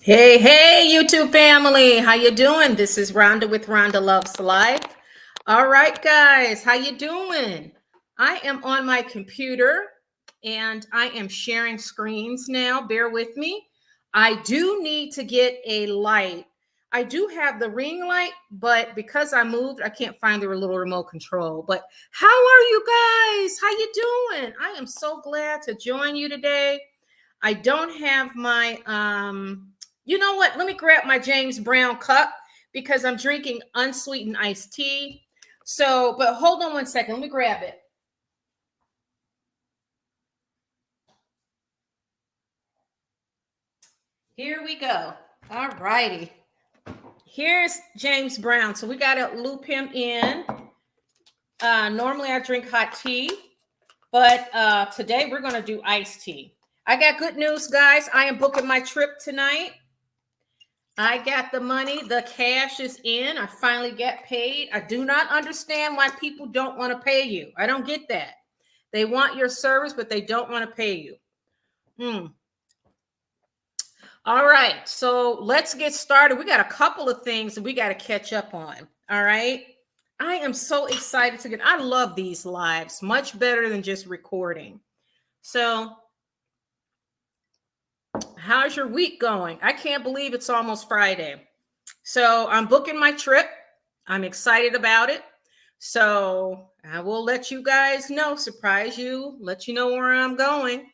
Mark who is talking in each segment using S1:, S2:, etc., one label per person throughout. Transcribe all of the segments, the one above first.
S1: Hey, YouTube family. How you doing? This is Rhonda with Rhonda Loves Life. All right, guys. How you doing? I am on my computer and I am sharing screens now. Bear with me. I do need to get a light. I do have the ring light, but because I moved, I can't find the little remote control. But how are you guys? How you doing? I am so glad to join you today. I don't have my you know what? Let me grab my James Brown cup because I'm drinking unsweetened iced tea. So, but hold on one second. Let me grab it. Here we go. All righty. Here's James Brown. So we got to loop him in. Normally I drink hot tea, but today we're going to do iced tea. I got good news, guys. I am booking my trip tonight. I got the money. The cash is in. I finally get paid. I do not understand why people don't want to pay you. I don't get that. They want your service, but they don't want to pay you. All right. So let's get started. We got a couple of things that we got to catch up on. All right. I am so excited to I love these lives much better than just recording. So how's your week going? I can't believe it's almost Friday. So I'm booking my trip. I'm excited about it. So I will let you guys know, surprise you, let you know where I'm going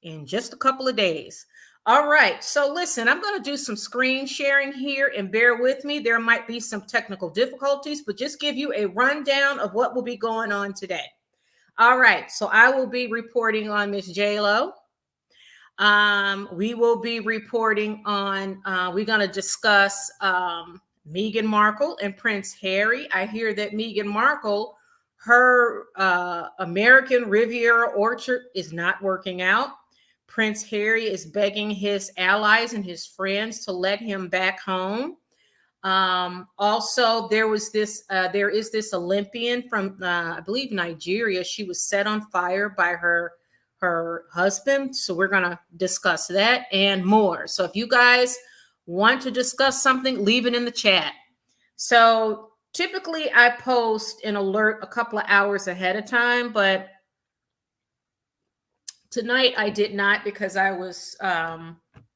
S1: in just a couple of days. All right. So listen, I'm going to do some screen sharing here and bear with me. There might be some technical difficulties, but just give you a rundown of what will be going on today. All right. So I will be reporting on Miss J-Lo. We will be reporting on, we're going to discuss Meghan Markle and Prince Harry. I hear that Meghan Markle, her American Riviera orchard is not working out. Prince Harry is begging his allies and his friends to let him back home. Also, there is this Olympian from, I believe, Nigeria. She was set on fire by her husband. So we're going to discuss that and more. So if you guys want to discuss something, leave it in the chat. So typically I post an alert a couple of hours ahead of time, but tonight I did not because I was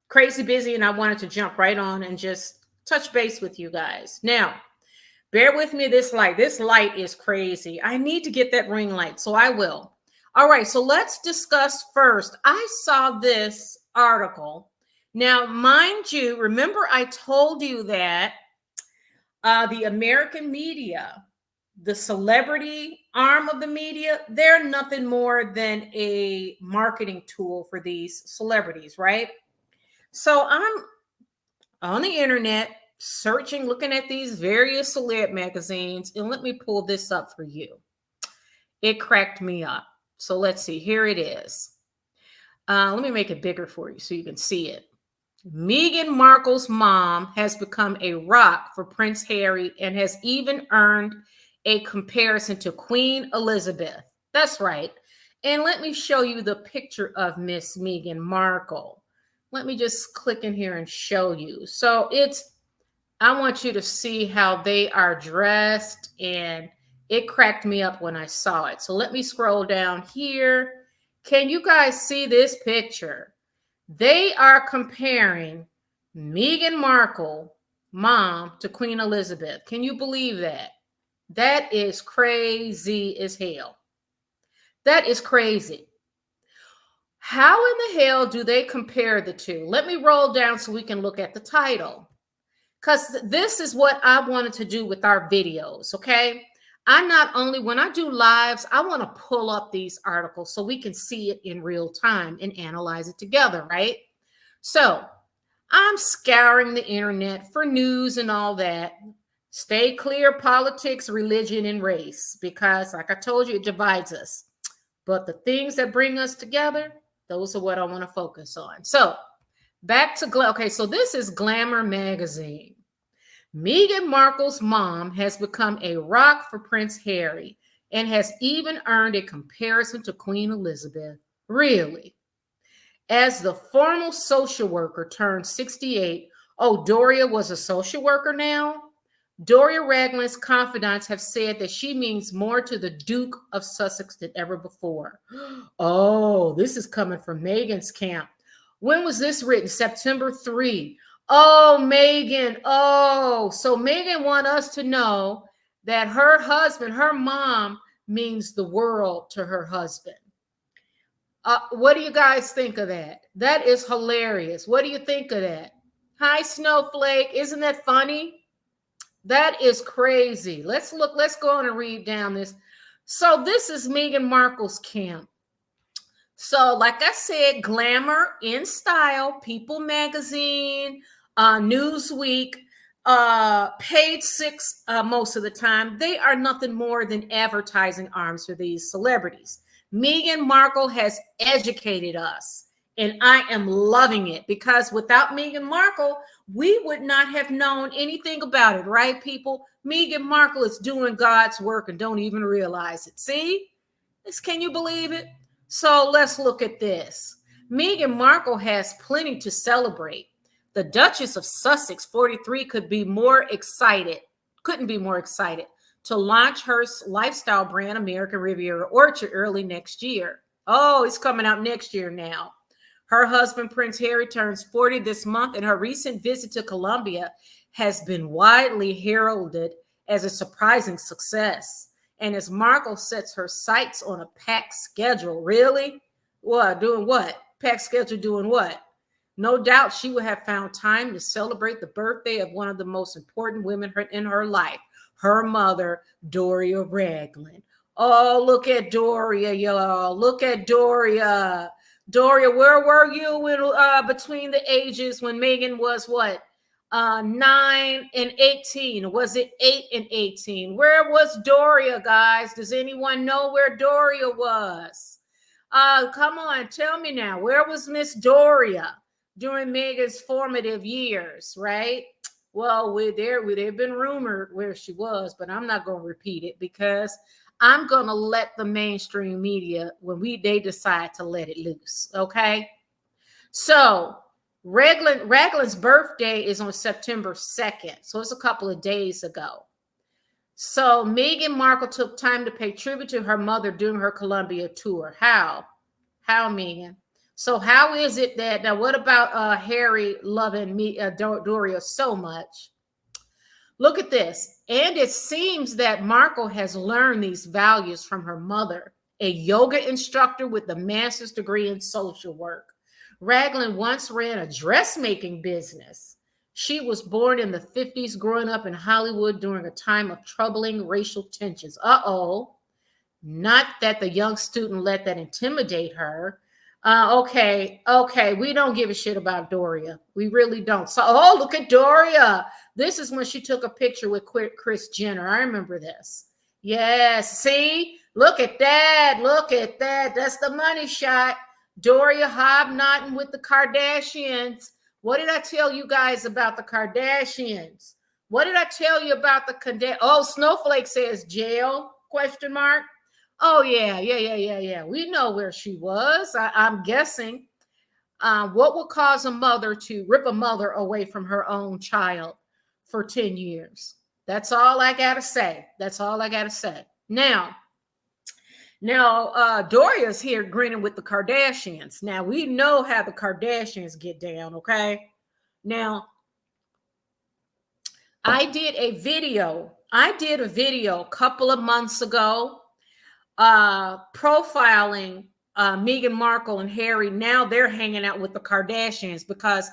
S1: crazy busy and I wanted to jump right on and just touch base with you guys. Now, bear with me. This light is crazy. I need to get that ring light, so I will. All right, so let's discuss first. I saw this article. Now, mind you, remember I told you that the American media, the celebrity arm of the media, they're nothing more than a marketing tool for these celebrities, right? So I'm on the internet searching, looking at these various celeb magazines, and let me pull this up for you. It cracked me up. So let's see. Here it is. Let me make it bigger for you so you can see it. Meghan Markle's mom has become a rock for Prince Harry and has even earned a comparison to Queen Elizabeth. That's right. And let me show you the picture of Miss Meghan Markle. Let me just click in here and show you. So I want you to see how they are dressed, and it cracked me up when I saw it. So let me scroll down here. Can you guys see this picture? They are comparing Meghan Markle, mom, to Queen Elizabeth. Can you believe that? That is crazy as hell. That is crazy. How in the hell do they compare the two? Let me roll down so we can look at the title, because this is what I wanted to do with our videos, okay? When I do lives, I want to pull up these articles so we can see it in real time and analyze it together, right? So I'm scouring the internet for news and all that. Stay clear of politics, religion, and race, because like I told you, it divides us. But the things that bring us together, those are what I want to focus on. So back to, okay, so this is Glamour magazine. Meghan Markle's mom has become a rock for Prince Harry and has even earned a comparison to Queen Elizabeth. Really? As the formal social worker turned 68, oh, Doria was a social worker now? Doria Ragland's confidants have said that she means more to the Duke of Sussex than ever before. Oh, this is coming from Meghan's camp. When was this written? September 3. Oh, Meghan. Oh, so Meghan wants us to know that her husband, her mom, means the world to her husband. What do you guys think of that? That is hilarious. What do you think of that? Hi, Snowflake. Isn't that funny? That is crazy. Let's go on and read down this. So this is Meghan Markle's camp. So like I said, Glamour, In Style, People Magazine, Newsweek, Page Six, most of the time, they are nothing more than advertising arms for these celebrities. Meghan Markle has educated us, and I am loving it, because without Meghan Markle, we would not have known anything about it, right, people? Meghan Markle is doing God's work and don't even realize it. See? Can you believe it? So let's look at this. Meghan Markle has plenty to celebrate. The Duchess of Sussex, 43, couldn't be more excited to launch her lifestyle brand, American Riviera Orchard, early next year. Oh, it's coming out next year now. Her husband, Prince Harry, turns 40 this month, and her recent visit to Colombia has been widely heralded as a surprising success. And as Markle sets her sights on a packed schedule, really? What? Doing what? Packed schedule doing what? No doubt she would have found time to celebrate the birthday of one of the most important women in her life, her mother, Doria Ragland. Oh, look at Doria, y'all. Look at Doria. Doria, where were you when, between the ages when Meghan was what? 9 and 18. Was it 8 and 18? Where was Doria, guys? Does anyone know where Doria was? Come on, tell me now. Where was Miss Doria during Meghan's formative years, right? Well, they've been rumored where she was, but I'm not going to repeat it, because I'm going to let the mainstream media, when they decide to let it loose, okay? So Ragland's birthday is on September 2nd, so it's a couple of days ago. So Meghan Markle took time to pay tribute to her mother during her Colombia tour. How, Meghan? So how is it that, now what about Harry loving Doria so much? Look at this. And it seems that Markle has learned these values from her mother, a yoga instructor with a master's degree in social work. Ragland once ran a dressmaking business. She was born in the 50s, growing up in Hollywood during a time of troubling racial tensions. Uh-oh. Not that the young student let that intimidate her. Okay. We don't give a shit about Doria. We really don't. So, oh, look at Doria. This is when she took a picture with Kris Jenner. I remember this. Yes. See, look at that. Look at that. That's the money shot. Doria hobnobbing with the Kardashians. What did I tell you guys about the Kardashians? What did I tell you about the Kardashians? Oh, Snowflake says jail, ? Oh, yeah. We know where she was. I'm guessing. What will cause a mother to rip a mother away from her own child for 10 years? That's all I got to say. Now, Doria's here grinning with the Kardashians. Now, we know how the Kardashians get down, okay? Now, I did a video a couple of months ago profiling Meghan Markle and Harry. Now they're hanging out with the Kardashians, because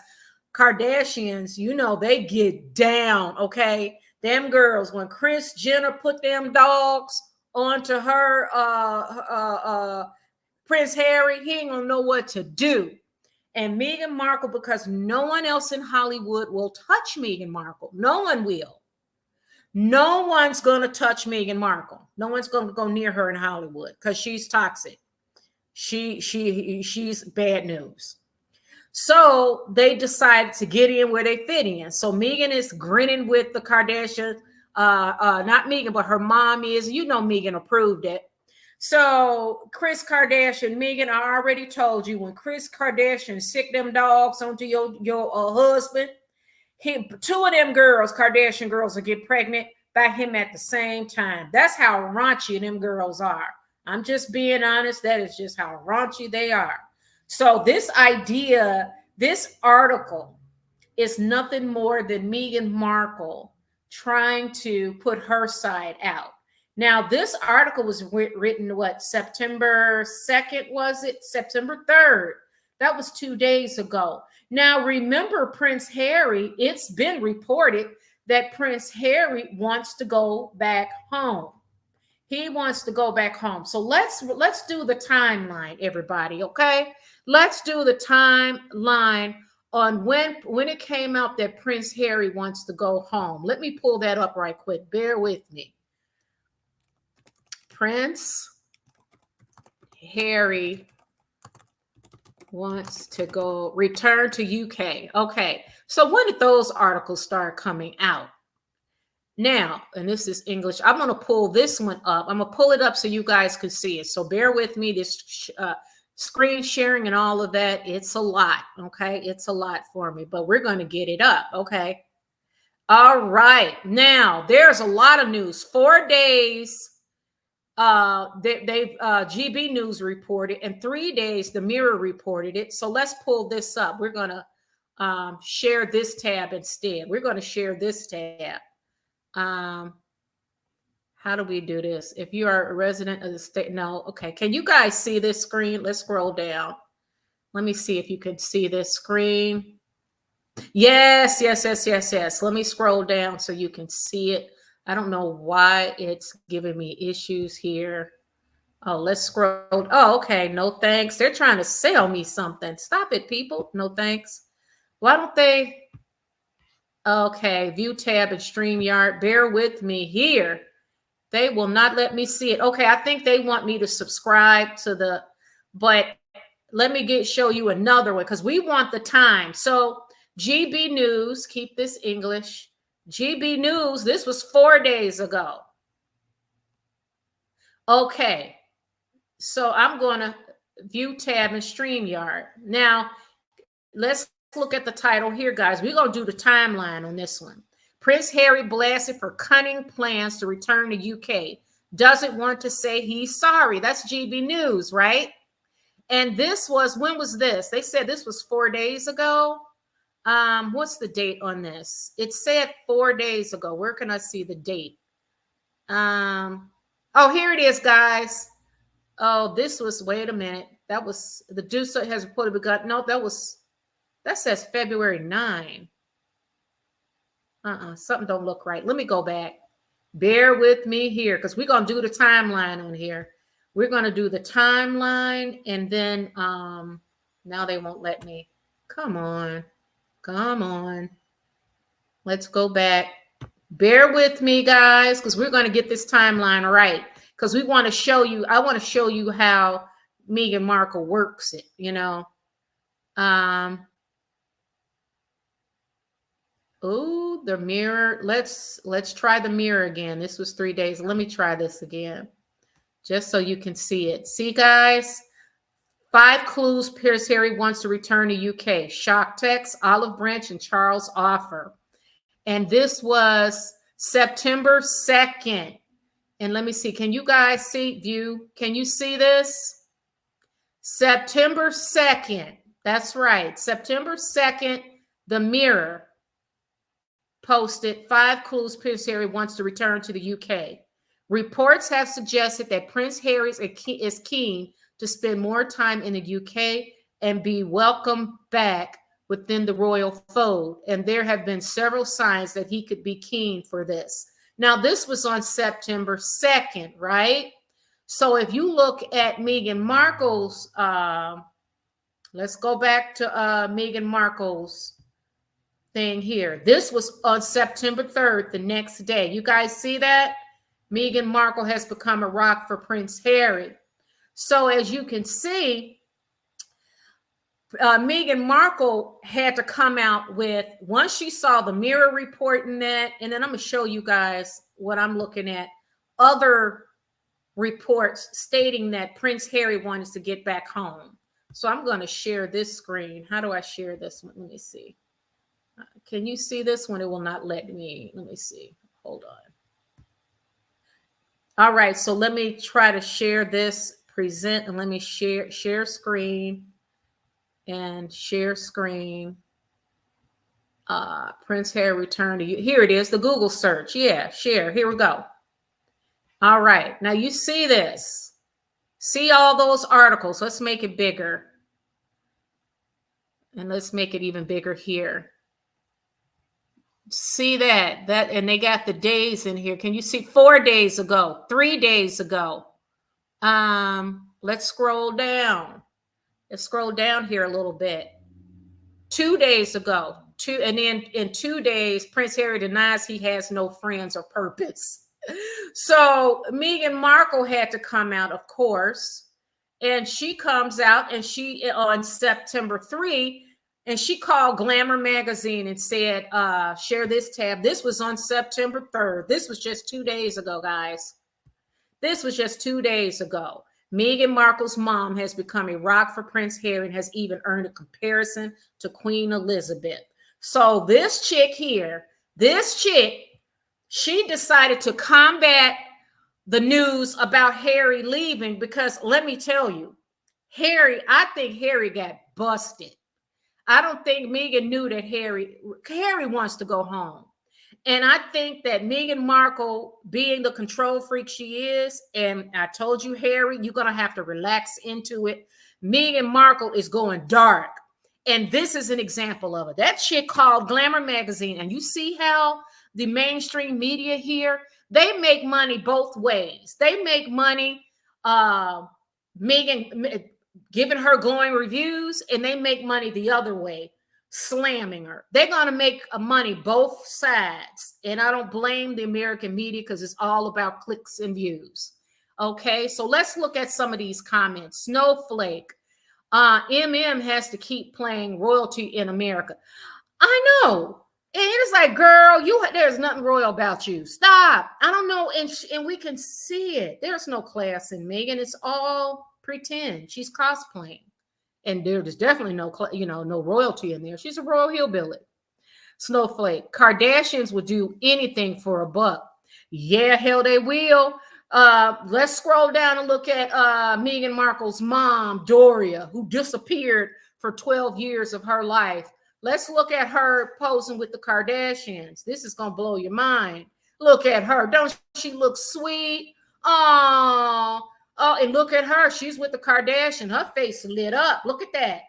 S1: Kardashians, they get down, okay? Them girls, when Kris Jenner put them dogs onto her Prince Harry, he ain't gonna know what to do. And Meghan Markle, because no one else in Hollywood will touch Meghan Markle. No one will. No one's going to touch Meghan Markle. No one's going to go near her in Hollywood, because she's toxic. She's bad news. So they decided to get in where they fit in. So Meghan is grinning with the Kardashians. Not Meghan, but her mom is. Meghan approved it. So Kris Kardashian, Megan, I already told you, when Kris Kardashian sick them dogs onto your husband, two of them girls, Kardashian girls, will get pregnant by him at the same time. That's how raunchy them girls are. I'm just being honest. That is just how raunchy they are. So this idea, this article is nothing more than Meghan Markle trying to put her side out. Now, this article was written, what, September 2nd, was it? September 3rd. That was 2 days ago. Now, remember Prince Harry, it's been reported that Prince Harry wants to go back home. He wants to go back home. So let's do the timeline, everybody, okay? Let's do the timeline on when it came out that Prince Harry wants to go home. Let me pull that up right quick. Bear with me. Prince Harry wants to return to UK. Okay, so when did those articles start coming out? Now, and this is English, I'm going to pull this one up. I'm going to pull it up so you guys can see it. So bear with me. This screen sharing and all of that, it's a lot, okay? It's a lot for me, but we're going to get it up, okay? All right. Now, there's a lot of news. 4 days, GB News reported, and 3 days, the Mirror reported it. So let's pull this up. We're going to share this tab instead. We're going to share this tab. How do we do this? If you are a resident of the state, no. Okay. Can you guys see this screen? Let's scroll down. Let me see if you can see this screen. Yes. Let me scroll down so you can see it. I don't know why it's giving me issues here. Oh, let's scroll. Oh, okay. No thanks. They're trying to sell me something. Stop it, people. No thanks. Why don't they? Okay. View tab and StreamYard. Bear with me here. They will not let me see it. Okay. I think they want me to subscribe to but let me show you another one because we want the time. So GB News, keep this English. GB News, this was 4 days ago. Okay, so I'm going to view tab and StreamYard. Now, let's look at the title here, guys. We're going to do the timeline on this one. Prince Harry blasted for cunning plans to return to UK. Doesn't want to say he's sorry. That's GB News, right? And this was, when was this? They said this was 4 days ago. What's the date on this? It said 4 days ago. Where can I see the date? Oh, here it is, guys. Oh, this was, wait a minute. That was, the Deuce has reported begun. No, that says February 9. Something don't look right. Let me go back. Bear with me here because we're going to do the timeline on here. We're going to do the timeline and then now they won't let me. Come on. Let's go back. Bear with me, guys, because we're going to get this timeline right. Because we want to show you, I want to show you how Meghan Markle works it, you know. Oh, the Mirror. Let's try the Mirror again. This was 3 days. Let me try this again. Just so you can see it. See, guys? 5 clues Prince Harry wants to return to UK. Shock text, Olive Branch, and Charles offer. And this was September 2nd. And let me see. Can you guys see? Can you see this? September 2nd. That's right. September 2nd, the Mirror posted 5 clues Prince Harry wants to return to the UK. Reports have suggested that Prince Harry is keen to spend more time in the UK and be welcomed back within the royal fold. And there have been several signs that he could be keen for this. Now, this was on September 2nd, right? So if you look at Meghan Markle's, let's go back to Meghan Markle's thing here. This was on September 3rd, the next day. You guys see that? Meghan Markle has become a rock for Prince Harry. So as you can see, Meghan Markle had to come out with, once she saw the Mirror reporting that, and then I'm going to show you guys what I'm looking at, other reports stating that Prince Harry wanted to get back home. So I'm going to share this screen. How do I share this one? Let me see. Can you see this one? It will not let me. Let me see. Hold on. All right. So let me try to share this, present, and let me share screen and share screen. Prince Harry returned to you. Here it is, the Google search. Yeah, share. Here we go. All right. Now you see this. See all those articles. Let's make it bigger. And let's make it even bigger here. See that, and they got the days in here. Can you see 4 days ago, 3 days ago? Let's scroll down. Let's scroll down here a little bit. 2 days ago, and then in 2 days, Prince Harry denies he has no friends or purpose. So Meghan Markle had to come out, of course, and she comes out, and she on September 3. And she called Glamour magazine and said, share this tab. This was on September 3rd. This was just 2 days ago, guys. This was just 2 days ago. Meghan Markle's mom has become a rock for Prince Harry and has even earned a comparison to Queen Elizabeth. So this chick here, she decided to combat the news about Harry leaving because let me tell you, I think Harry got busted. I don't think Meghan knew that Harry wants to go home. And I think that Meghan Markle, being the control freak she is, and I told you, Harry, you're going to have to relax into it. Meghan Markle is going dark. And this is an example of it. That chick called Glamour magazine. And you see how the mainstream media here, they make money both ways. They make money, Meghan giving her glowing reviews, and they make money the other way, slamming her. They're going to make money both sides. And I don't blame the American media because it's all about clicks and views. Okay, so let's look at some of these comments. Snowflake. MM has to keep playing royalty in America. I know. And it's like, girl, there's nothing royal about you. Stop. I don't know. And we can see it. There's no class in Meghan. It's all pretend. She's cosplaying. And there's definitely no royalty in there. She's a royal hillbilly. Snowflake. Kardashians would do anything for a buck. Yeah, hell they will. Let's scroll down and look at Meghan Markle's mom, Doria, who disappeared for 12 years of her life. Let's look at her posing with the Kardashians. This is going to blow your mind. Look at her. Don't she look sweet? Oh, and look at her. She's with the Kardashian. Her face lit up. Look at that.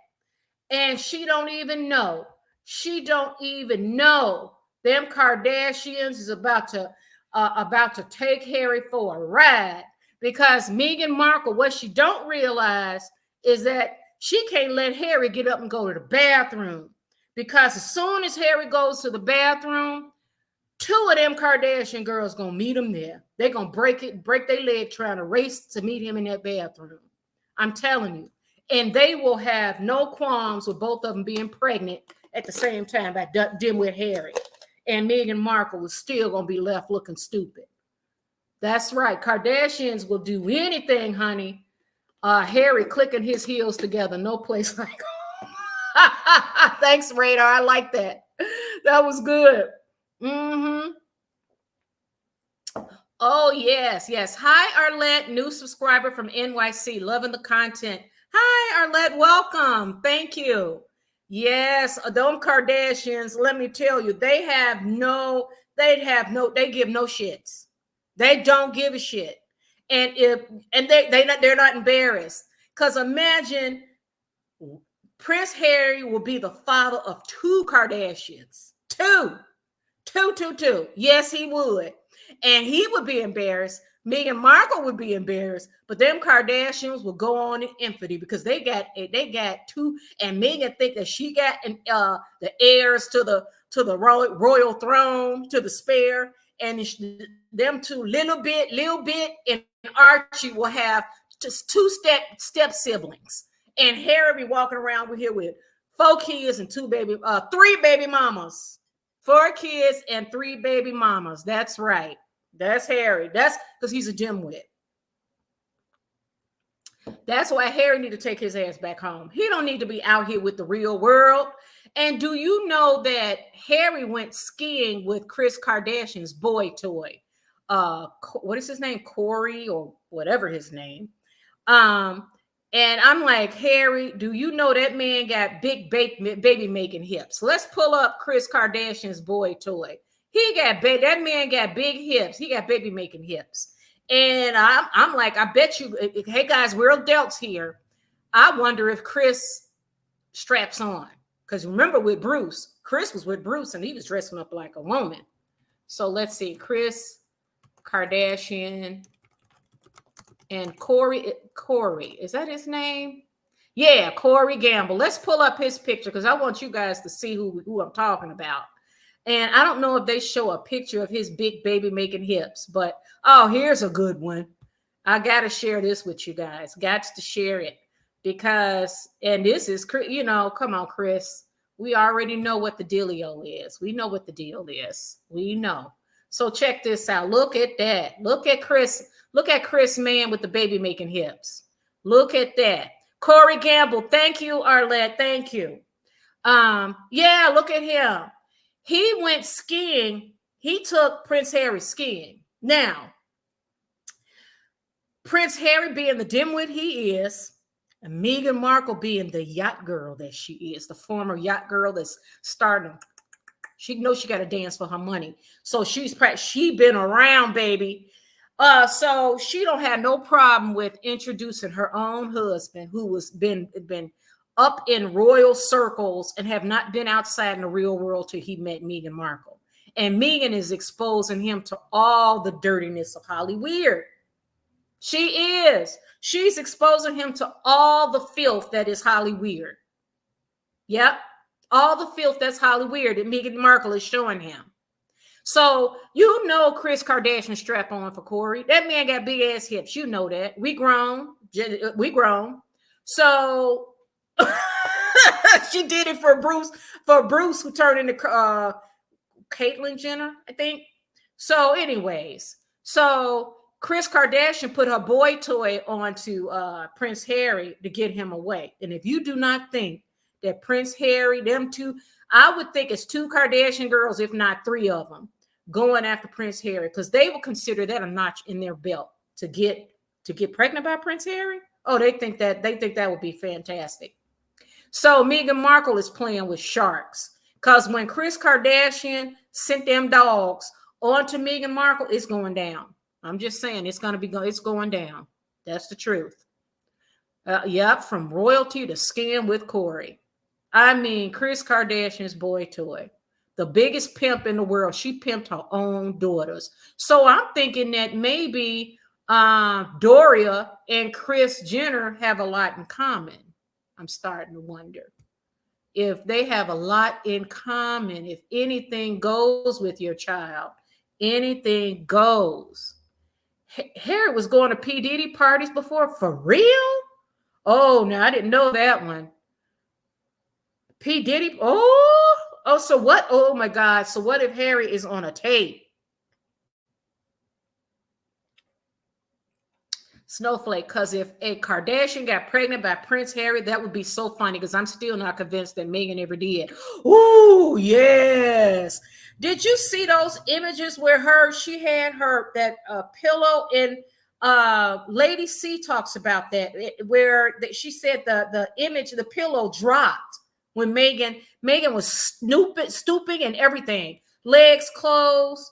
S1: And she don't even know. She don't even know. Them Kardashians is about to take Harry for a ride. Because Meghan Markle, what she don't realize is that she can't let Harry get up and go to the bathroom. Because as soon as Harry goes to the bathroom, 2 of them Kardashian girls gonna meet him there. They're gonna break their leg trying to race to meet him in that bathroom. I'm telling you. And they will have no qualms with both of them being pregnant at the same time by dimwit Harry. And Meghan Markle is still gonna be left looking stupid. That's right. Kardashians will do anything, honey. Harry clicking his heels together. No place like home. Thanks, Radar. I like that. That was good. Oh, yes. Hi, Arlette, new subscriber from NYC. Loving the content. Hi, Arlette. Welcome. Thank you. Yes, them Kardashians, let me tell you, they give no shits. They don't give a shit. And they're not embarrassed. Because imagine Prince Harry will be the father of 2 Kardashians. Two. Yes, he would. And he would be embarrassed. Meghan Markle would be embarrassed. But them Kardashians will go on in infamy because they got 2. And Meghan think that she got the heirs to the royal throne, to the spare. And them 2 little bit, and Archie will have just 2 step siblings. And Harry be walking around here with 4 kids and 3 baby mamas. 4 kids and 3 baby mamas. That's right. That's Harry. That's because he's a dimwit. That's why Harry need to take his ass back home. He don't need to be out here with the real world. And do you know that Harry went skiing with Kris Kardashian's boy toy? What is his name? Corey or whatever his name. And I'm like, Harry, do you know that man got big baby making hips? Let's pull up Kris Kardashian's boy toy. That man got big hips. He got baby making hips. And I'm like, I bet you, hey guys, we're adults here. I wonder if Kris straps on. Because remember with Bruce, Kris was with Bruce and he was dressing up like a woman. So let's see, Kris Kardashian and Corey, is that his name? Yeah, Corey Gamble. Let's pull up his picture because I want you guys to see who I'm talking about. And I don't know if they show a picture of his big baby making hips, but oh, here's a good one. I got to share this with you guys. Got to share it because, and this is, you know, come on, Kris. We already know what the dealio is. We know what the deal is. We know. So check this out. Look at that. Look at Kris. Look at Kris, man, with the baby making hips. Look at that. Corey Gamble. Thank you, Arlette. Thank you. Yeah, look at him. He went skiing. He took Prince Harry skiing. Now, Prince Harry being the dimwit he is, and Meghan Markle being the yacht girl that she is, the former yacht girl that's starting. She knows she got to dance for her money. So she been around, baby. So she don't have no problem with introducing her own husband, who was been up in royal circles and have not been outside in the real world till he met Meghan Markle. And Meghan is exposing him to all the dirtiness of Hollyweird. She is. She's exposing him to all the filth that is Hollyweird. Yep. All the filth that's Hollyweird that Meghan Markle is showing him. So, you know Kris Kardashian strap on for Corey. That man got big ass hips. You know that. We grown. So, she did it for Bruce, who turned into Caitlyn Jenner, I think. So, anyways. So, Kris Kardashian put her boy toy onto Prince Harry to get him away. And if you do not think that Prince Harry, them two, I would think it's 2 Kardashian girls, if not 3 of them, going after Prince Harry, because they would consider that a notch in their belt to get pregnant by Prince Harry. Oh, they think that would be fantastic. So Meghan Markle is playing with sharks, because when Kris Kardashian sent them dogs onto Meghan Markle, it's going down. I'm just saying it's going down. That's the truth. Yep, from royalty to skin with Corey. I mean, Kris Kardashian's boy toy, the biggest pimp in the world. She pimped her own daughters. So I'm thinking that maybe Doria and Kris Jenner have a lot in common. I'm starting to wonder if they have a lot in common. If anything goes with your child, anything goes. Harry was going to P. Diddy parties before, for real? Oh, no, I didn't know that one. P. Diddy, so what? Oh my God. So what if Harry is on a tape? Snowflake, because if a Kardashian got pregnant by Prince Harry, that would be so funny, because I'm still not convinced that Meghan ever did. Ooh, yes. Did you see those images where she had that pillow, and Lady C talks about that, where she said the image, the pillow dropped when Meghan was stooping and everything, legs closed.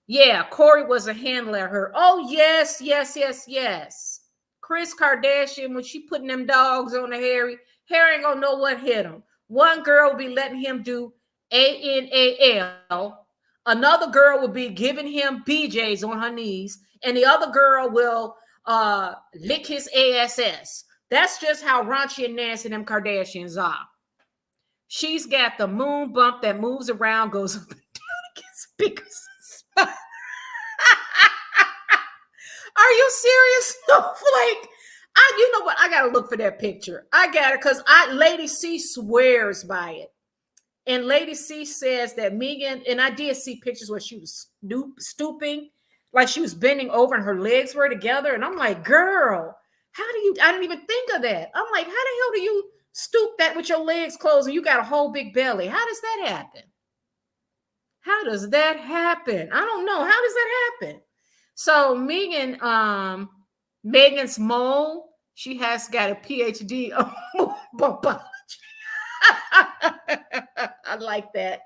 S1: Yeah, Corey was a handler of her. Oh, yes. Kris Kardashian, when she putting them dogs on the Harry ain't gonna know what hit him. One girl will be letting him do ANAL. Another girl will be giving him BJs on her knees. And the other girl will lick his ASS. That's just how raunchy and nasty them Kardashians are. She's got the moon bump that moves around, goes up and down against speakers. Are you serious? Snowflake? You know what? I gotta look for that picture. I got it because Lady C swears by it. And Lady C says that Meghan, and I did see pictures where she was stooping, like she was bending over and her legs were together. And I'm like, girl, I didn't even think of that. I'm like, how the hell do you stoop that with your legs closed and you got a whole big belly? How does that happen? How does that happen? I don't know. How does that happen? So Megan's mole, she has got a PhD on biology. I like that.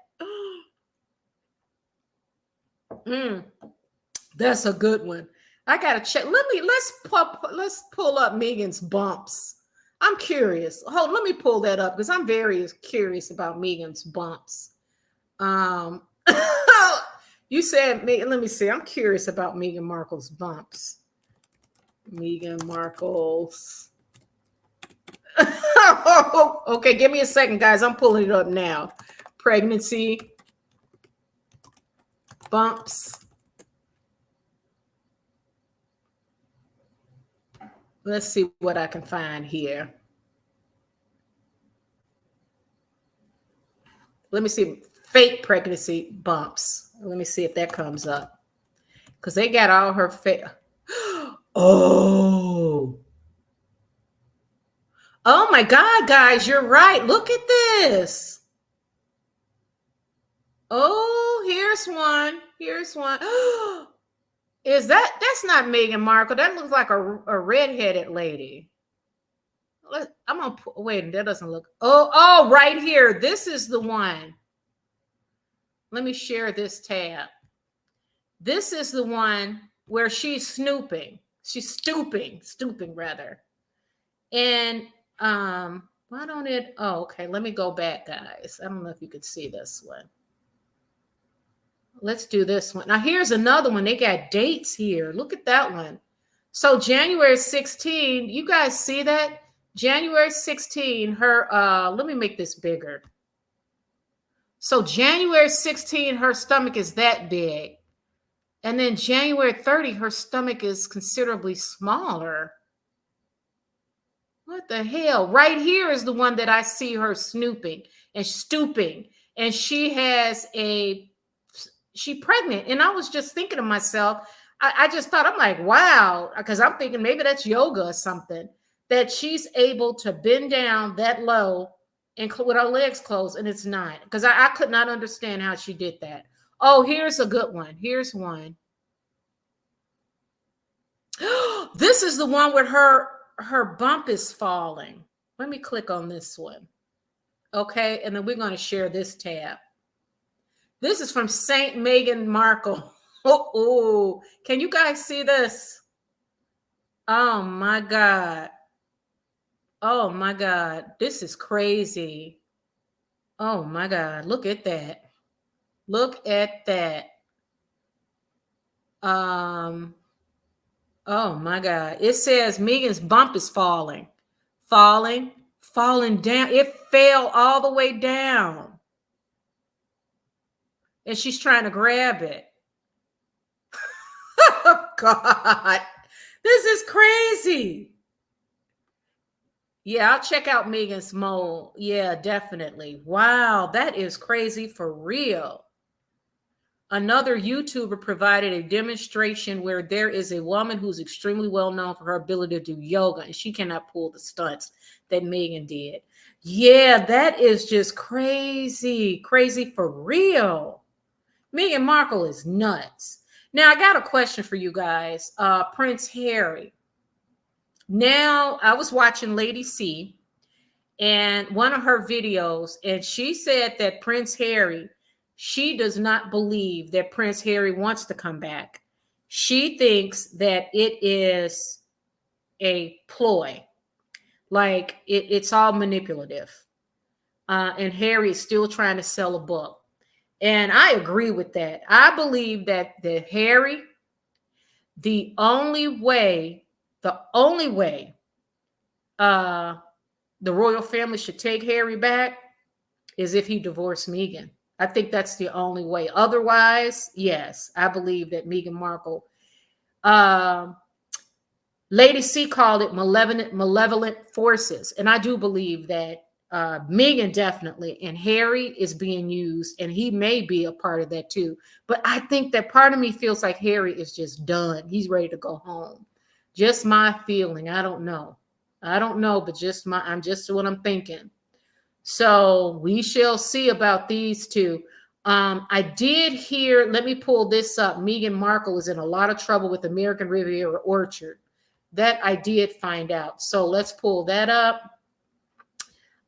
S1: That's a good one. I gotta check. Let's pull up Megan's bumps. I'm curious. Let me pull that up because I'm very curious about Megan's bumps. You said, let me see. I'm curious about Meghan Markle's bumps. Meghan Markle's. Okay, give me a second, guys. I'm pulling it up now. Pregnancy bumps. Let's see what I can find here. Let me see. Fake pregnancy bumps. Let me see if that comes up. Because they got all her fake. Oh my God, guys, you're right. Look at this. Oh, here's one. Here's one. That's not Meghan Markle. That looks like a redheaded lady. I'm gonna wait, that doesn't look. Oh, right here. This is the one. Let me share this tab. This is the one where she's snooping. She's stooping rather. And why don't it? Oh, okay. Let me go back, guys. I don't know if you could see this one. Let's do this one. Now, here's another one. They got dates here. Look at that one. So January 16, you guys see that? January 16, let me make this bigger. So January 16, her stomach is that big. And then January 30, her stomach is considerably smaller. What the hell? Right here is the one that I see her snooping and stooping. And she's pregnant. And I was just thinking to myself, I just thought, I'm like, wow. Because I'm thinking maybe that's yoga or something. That she's able to bend down that low and with her legs closed, and it's not. Because I could not understand how she did that. Oh, here's a good one. Here's one. This is the one where her bump is falling. Let me click on this one. Okay, and then we're going to share this tab. This is from Saint Meghan Markle. Oh, can you guys see this? Oh my God. Oh my God. This is crazy. Oh my God. Look at that. Look at that. Oh my God. It says Megan's bump is falling down. It fell all the way down. And she's trying to grab it. Oh God. This is crazy. Yeah, I'll check out Megan's mole. Yeah, definitely. Wow, that is crazy for real. Another YouTuber provided a demonstration where there is a woman who's extremely well known for her ability to do yoga, and she cannot pull the stunts that Meghan did. Yeah, that is just crazy. Crazy for real. Meghan Markle is nuts. Now, I got a question for you guys. Prince Harry. Now, I was watching Lady C and one of her videos, and she said that Prince Harry, she does not believe that Prince Harry wants to come back. She thinks that it is a ploy, like it's all manipulative. And Harry is still trying to sell a book. And I agree with that. I believe that the only way the royal family should take Harry back is if he divorced Meghan. I think that's the only way. Otherwise, yes, I believe that Meghan Markle, Lady C called it malevolent forces. And I do believe that Meghan definitely, and Harry is being used, and he may be a part of that too. But I think that part of me feels like Harry is just done. He's ready to go home. Just my feeling. I don't know. But just what I'm thinking. So we shall see about these two. I did hear, let me pull this up. Meghan Markle is in a lot of trouble with American Riviera Orchard. That I did find out. So let's pull that up.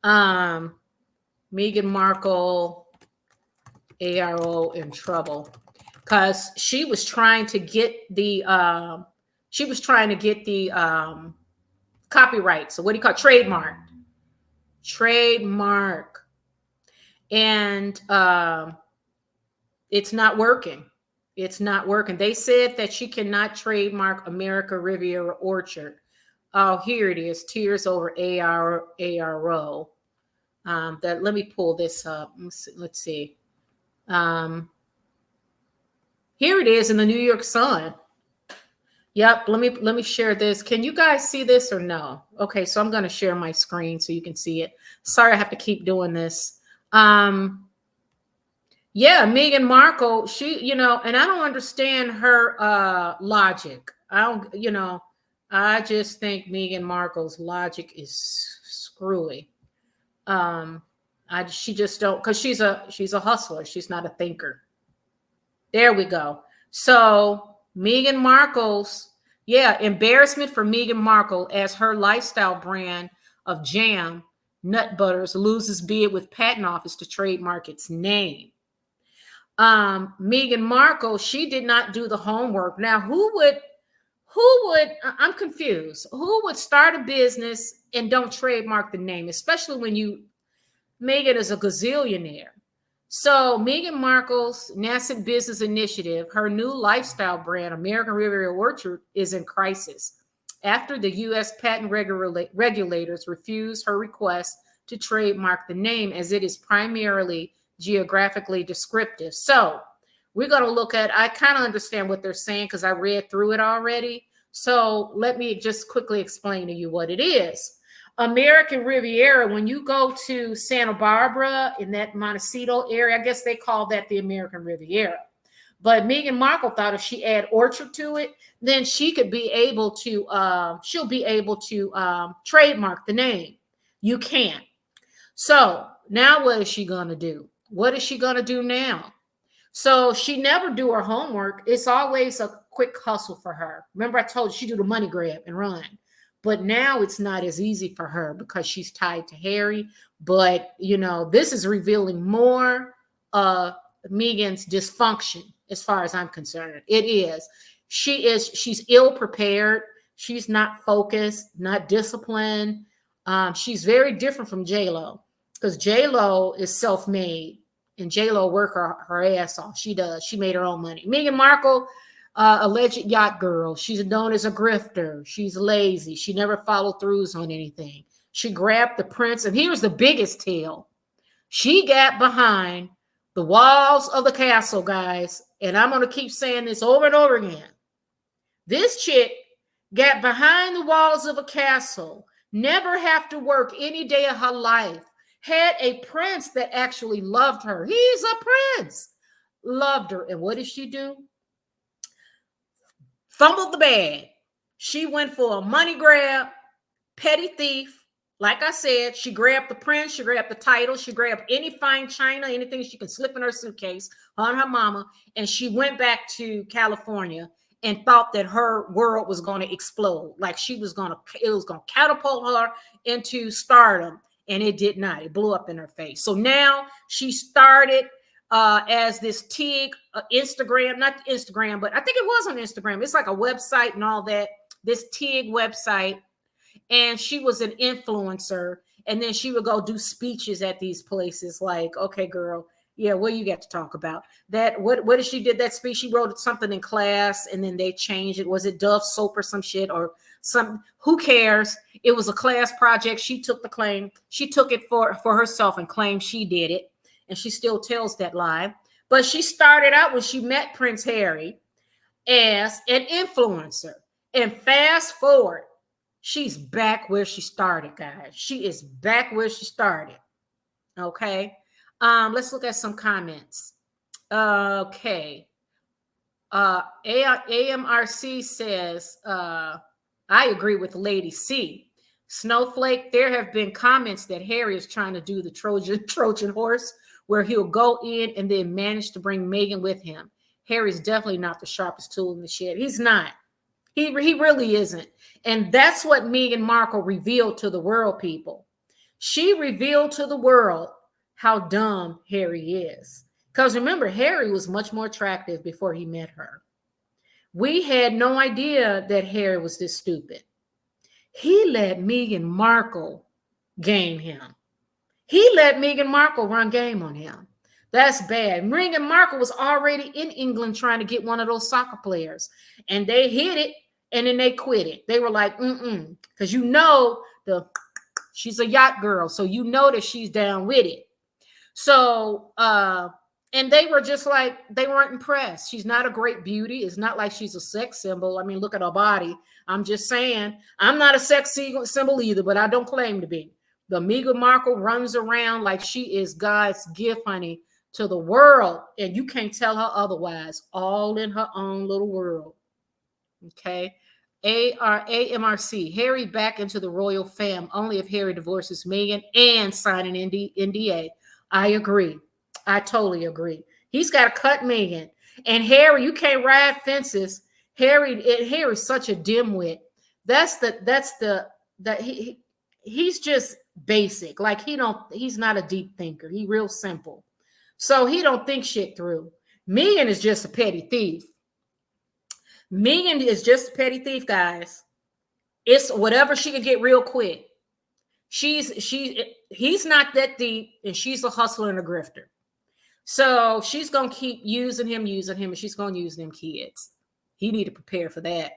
S1: Meghan Markle, ARO in trouble because she was trying to get the copyright. So what do you call it? Trademark. And it's not working. It's not working. They said that she cannot trademark America Riviera Orchard. Oh, here it is. Tears over ARO. Let me pull this up. Let's see. Here it is in the New York Sun. Yep. Let me share this. Can you guys see this or no? Okay, so I'm going to share my screen so you can see it. Sorry, I have to keep doing this. Yeah, Meghan Markle, she, and I don't understand her logic. I just think Meghan Markle's logic is screwy. She just don't, because she's a hustler. She's not a thinker. There we go. So Meghan Markle's, embarrassment for Meghan Markle as her lifestyle brand of jam, nut butters, loses bid with patent office to trademark its name. Meghan Markle, she did not do the homework. Now, I'm confused. Who would start a business and don't trademark the name, especially when Meghan is a gazillionaire. So Meghan Markle's nascent business initiative, her new lifestyle brand, American Riviera Orchard, is in crisis after the U.S. patent regulators refused her request to trademark the name as it is primarily geographically descriptive. So we're going to look at, I kind of understand what they're saying because I read through it already. So let me just quickly explain to you what it is. American Riviera, when you go to Santa Barbara in that Montecito area, I guess they call that the American Riviera. But Meghan Markle thought if she add orchard to it, then she could be able to, she'll be able to trademark the name. You can't. So now what is she going to do? What is she going to do now? So she never do her homework. It's always a quick hustle for her. Remember I told you she do the money grab and run. But now it's not as easy for her because she's tied to Harry. But, this is revealing more of Meghan's dysfunction as far as I'm concerned. It is. She's ill prepared. She's not focused, not disciplined. She's very different from J-Lo because J-Lo is self-made and J-Lo work her ass off. She does. She made her own money. Meghan Markle, alleged yacht girl. She's known as a grifter. She's lazy. She never followed throughs on anything. She grabbed the prince. And here's the biggest tale. She got behind the walls of the castle, guys. And I'm going to keep saying this over and over again. This chick got behind the walls of a castle, never have to work any day of her life, had a prince that actually loved her. He's a prince. Loved her. And what did she do? Fumbled the bag. She went for a money grab, petty thief. Like I said, she grabbed the prince, she grabbed the title, she grabbed any fine china, anything she could slip in her suitcase on her mama, and she went back to California and thought that her world was going to explode. Like it was going to catapult her into stardom, and it did not. It blew up in her face. So now she started as this TIG Instagram, not Instagram, but I think it was on Instagram. It's like a website and all that, this TIG website. And she was an influencer. And then she would go do speeches at these places like, okay, girl, yeah, what you got to talk about? That what did she did that speech? She wrote something in class and then they changed it. Was it Dove soap or some shit or some, who cares? It was a class project. She took the claim. She took it for herself and claimed she did it. And she still tells that lie. But she started out when she met Prince Harry as an influencer. And fast forward, she's back where she started, guys. She is back where she started. Okay. Let's look at some comments. Okay. AMRC says, I I agree with Lady C. Snowflake, there have been comments that Harry is trying to do the Trojan horse, where he'll go in and then manage to bring Meghan with him. Harry's definitely not the sharpest tool in the shed. He's not. He really isn't. And that's what Meghan Markle revealed to the world, people. She revealed to the world how dumb Harry is. Because remember, Harry was much more attractive before he met her. We had no idea that Harry was this stupid. He let Meghan Markle game him. He let Meghan Markle run game on him. That's bad. Meghan Markle was already in England trying to get one of those soccer players. And they hit it, and then they quit it. They were like, because you know she's a yacht girl, so you know that she's down with it. So, and they were just like, they weren't impressed. She's not a great beauty. It's not like she's a sex symbol. I mean, look at her body. I'm just saying, I'm not a sex symbol either, but I don't claim to be. The Meghan Markle runs around like she is God's gift, honey, to the world. And you can't tell her otherwise, all in her own little world. Okay. AMRC, Harry back into the royal fam, only if Harry divorces Meghan and sign an NDA. I agree. I totally agree. He's got to cut Meghan. And Harry, you can't ride fences. Harry's such a dimwit. He's just basic. Like he's not a deep thinker. He's real simple. So he don't think shit through. Meghan is just a petty thief. Meghan is just a petty thief, guys. It's whatever she can get real quick. He's not that deep, and she's a hustler and a grifter. So she's gonna keep using him, and she's gonna use them kids. He need to prepare for that.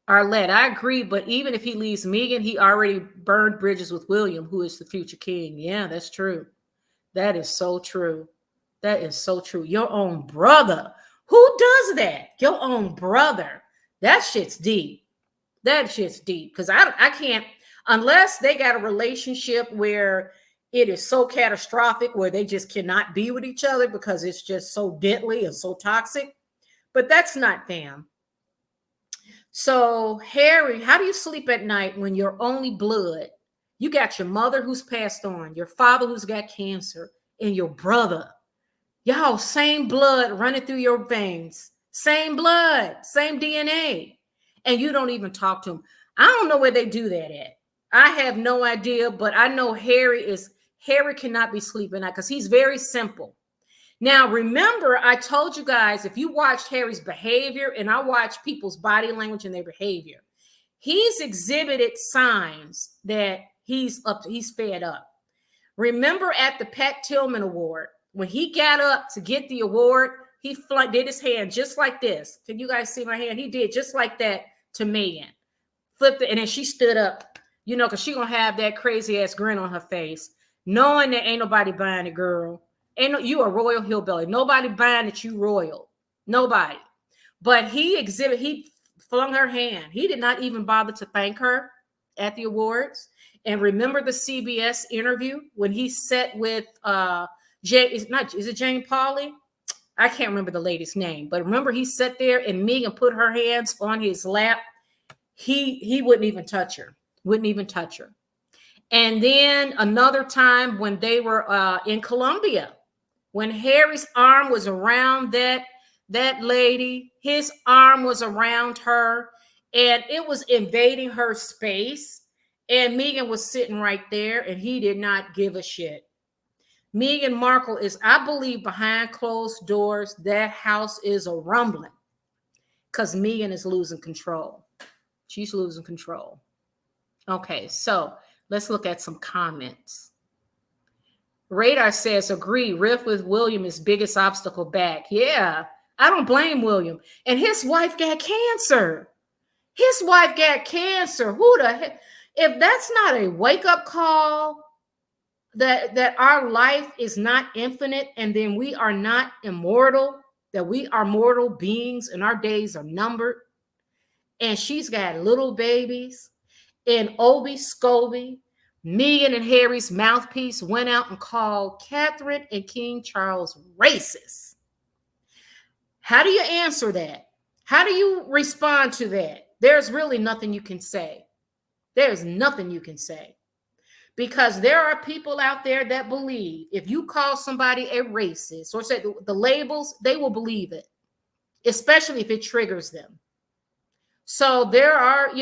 S1: Arlette, I agree, but even if he leaves Meghan, he already burned bridges with William, who is the future king. Yeah, that's true. That is so true. That is so true. Your own brother. Who does that? Your own brother. That shit's deep. That shit's deep. Because I can't, unless they got a relationship where it is so catastrophic, where they just cannot be with each other because it's just so deadly and so toxic. But that's not them. So, Harry, how do you sleep at night when your only blood, you got your mother who's passed on, your father who's got cancer, and your brother? Y'all, same blood running through your veins, same blood, same DNA, and you don't even talk to him. I don't know where they do that at. I have no idea, but I know Harry cannot be sleeping at because he's very simple. Now, remember, I told you guys, if you watched Harry's behavior, and I watch people's body language and their behavior, he's exhibited signs that he's fed up. Remember at the Pat Tillman Award, when he got up to get the award, he did his hand just like this. Can you guys see my hand? He did just like that to Meghan. Flipped it, and then she stood up, because she's going to have that crazy-ass grin on her face, knowing that ain't nobody buying it, girl. You a royal hillbilly. Nobody buying that you royal. Nobody. But he flung her hand. He did not even bother to thank her at the awards. And remember the CBS interview when he sat with is it Jane Pauley? I can't remember the lady's name, but remember he sat there and Meghan put her hands on his lap. He wouldn't even touch her. And then another time when they were in Colombia, when Harry's arm was around that lady, his arm was around her, and it was invading her space. And Meghan was sitting right there, and he did not give a shit. Meghan Markle is, I believe, behind closed doors, that house is a rumbling because Meghan is losing control. She's losing control. Okay, so let's look at some comments. Radar says, agree, rift with William is biggest obstacle back. Yeah, I don't blame William. And his wife got cancer. Who the heck? If that's not a wake-up call, that our life is not infinite, and then we are not immortal, that we are mortal beings and our days are numbered, and she's got little babies, and Obi Scobie, Meghan and Harry's mouthpiece, went out and called Catherine and King Charles racist. How do you answer that? How do you respond to that? there's really nothing you can say. There's nothing you can say. Because there are people out there that believe if you call somebody a racist or say the labels, they will believe it, especially if it triggers them. So there are,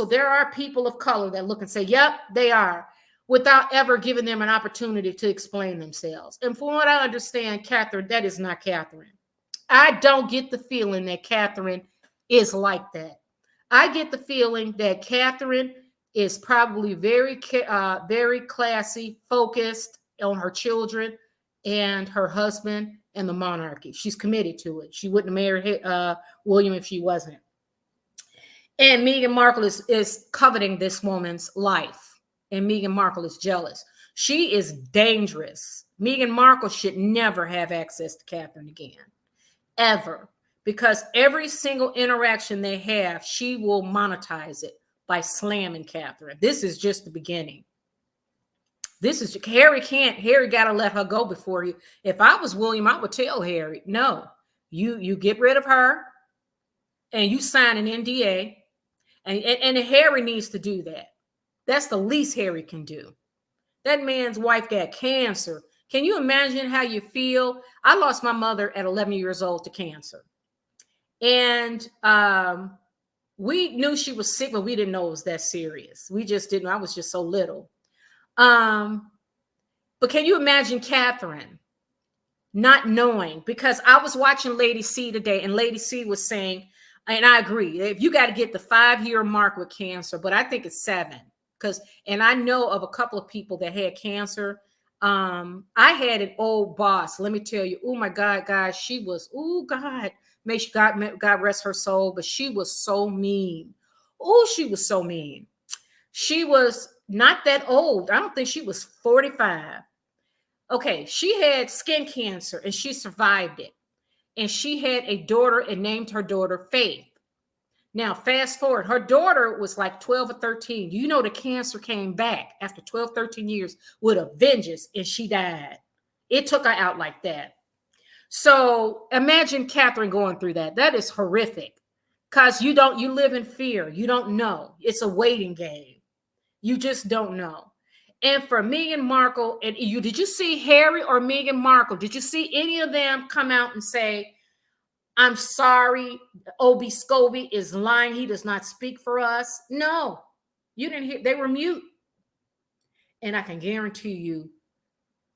S1: there are people of color that look and say, yep, they are, without ever giving them an opportunity to explain themselves. And from what I understand, Catherine, that is not Catherine. I don't get the feeling that Catherine is like that. I get the feeling that Catherine is probably very classy, focused on her children and her husband and the monarchy. She's committed to it. She wouldn't have married William if she wasn't. And Meghan Markle is coveting this woman's life. And Meghan Markle is jealous. She is dangerous. Meghan Markle should never have access to Catherine again. Ever. Because every single interaction they have, she will monetize it by slamming Catherine. This is just the beginning. Harry got to let her go before you. If I was William, I would tell Harry, no, you get rid of her and you sign an NDA. And Harry needs to do that. That's the least Harry can do. That man's wife got cancer. Can you imagine how you feel? I lost my mother at 11 years old to cancer. And we knew she was sick, but we didn't know it was that serious. We just didn't. I was just so little. But can you imagine Catherine not knowing? Because I was watching Lady C today, and Lady C was saying, and I agree, if you got to get the 5-year mark with cancer, but I think it's 7. And I know of a couple of people that had cancer. I had an old boss. Let me tell you, oh my God, guys, she was, oh God, may God rest her soul, but she was so mean. Oh, she was so mean. She was not that old. I don't think she was 45. Okay, she had skin cancer and she survived it. And she had a daughter and named her daughter Faith. Now, fast forward, her daughter was like 12 or 13. You know, the cancer came back after 12, 13 years with a vengeance, and she died. It took her out like that. So imagine Catherine going through that. That is horrific because you live in fear. You don't know. It's a waiting game. You just don't know. And for Meghan Markle, and did you see Harry or Meghan Markle? Did you see any of them come out and say, I'm sorry, Obi Scobie is lying. He does not speak for us. No, you didn't hear. They were mute. And I can guarantee you,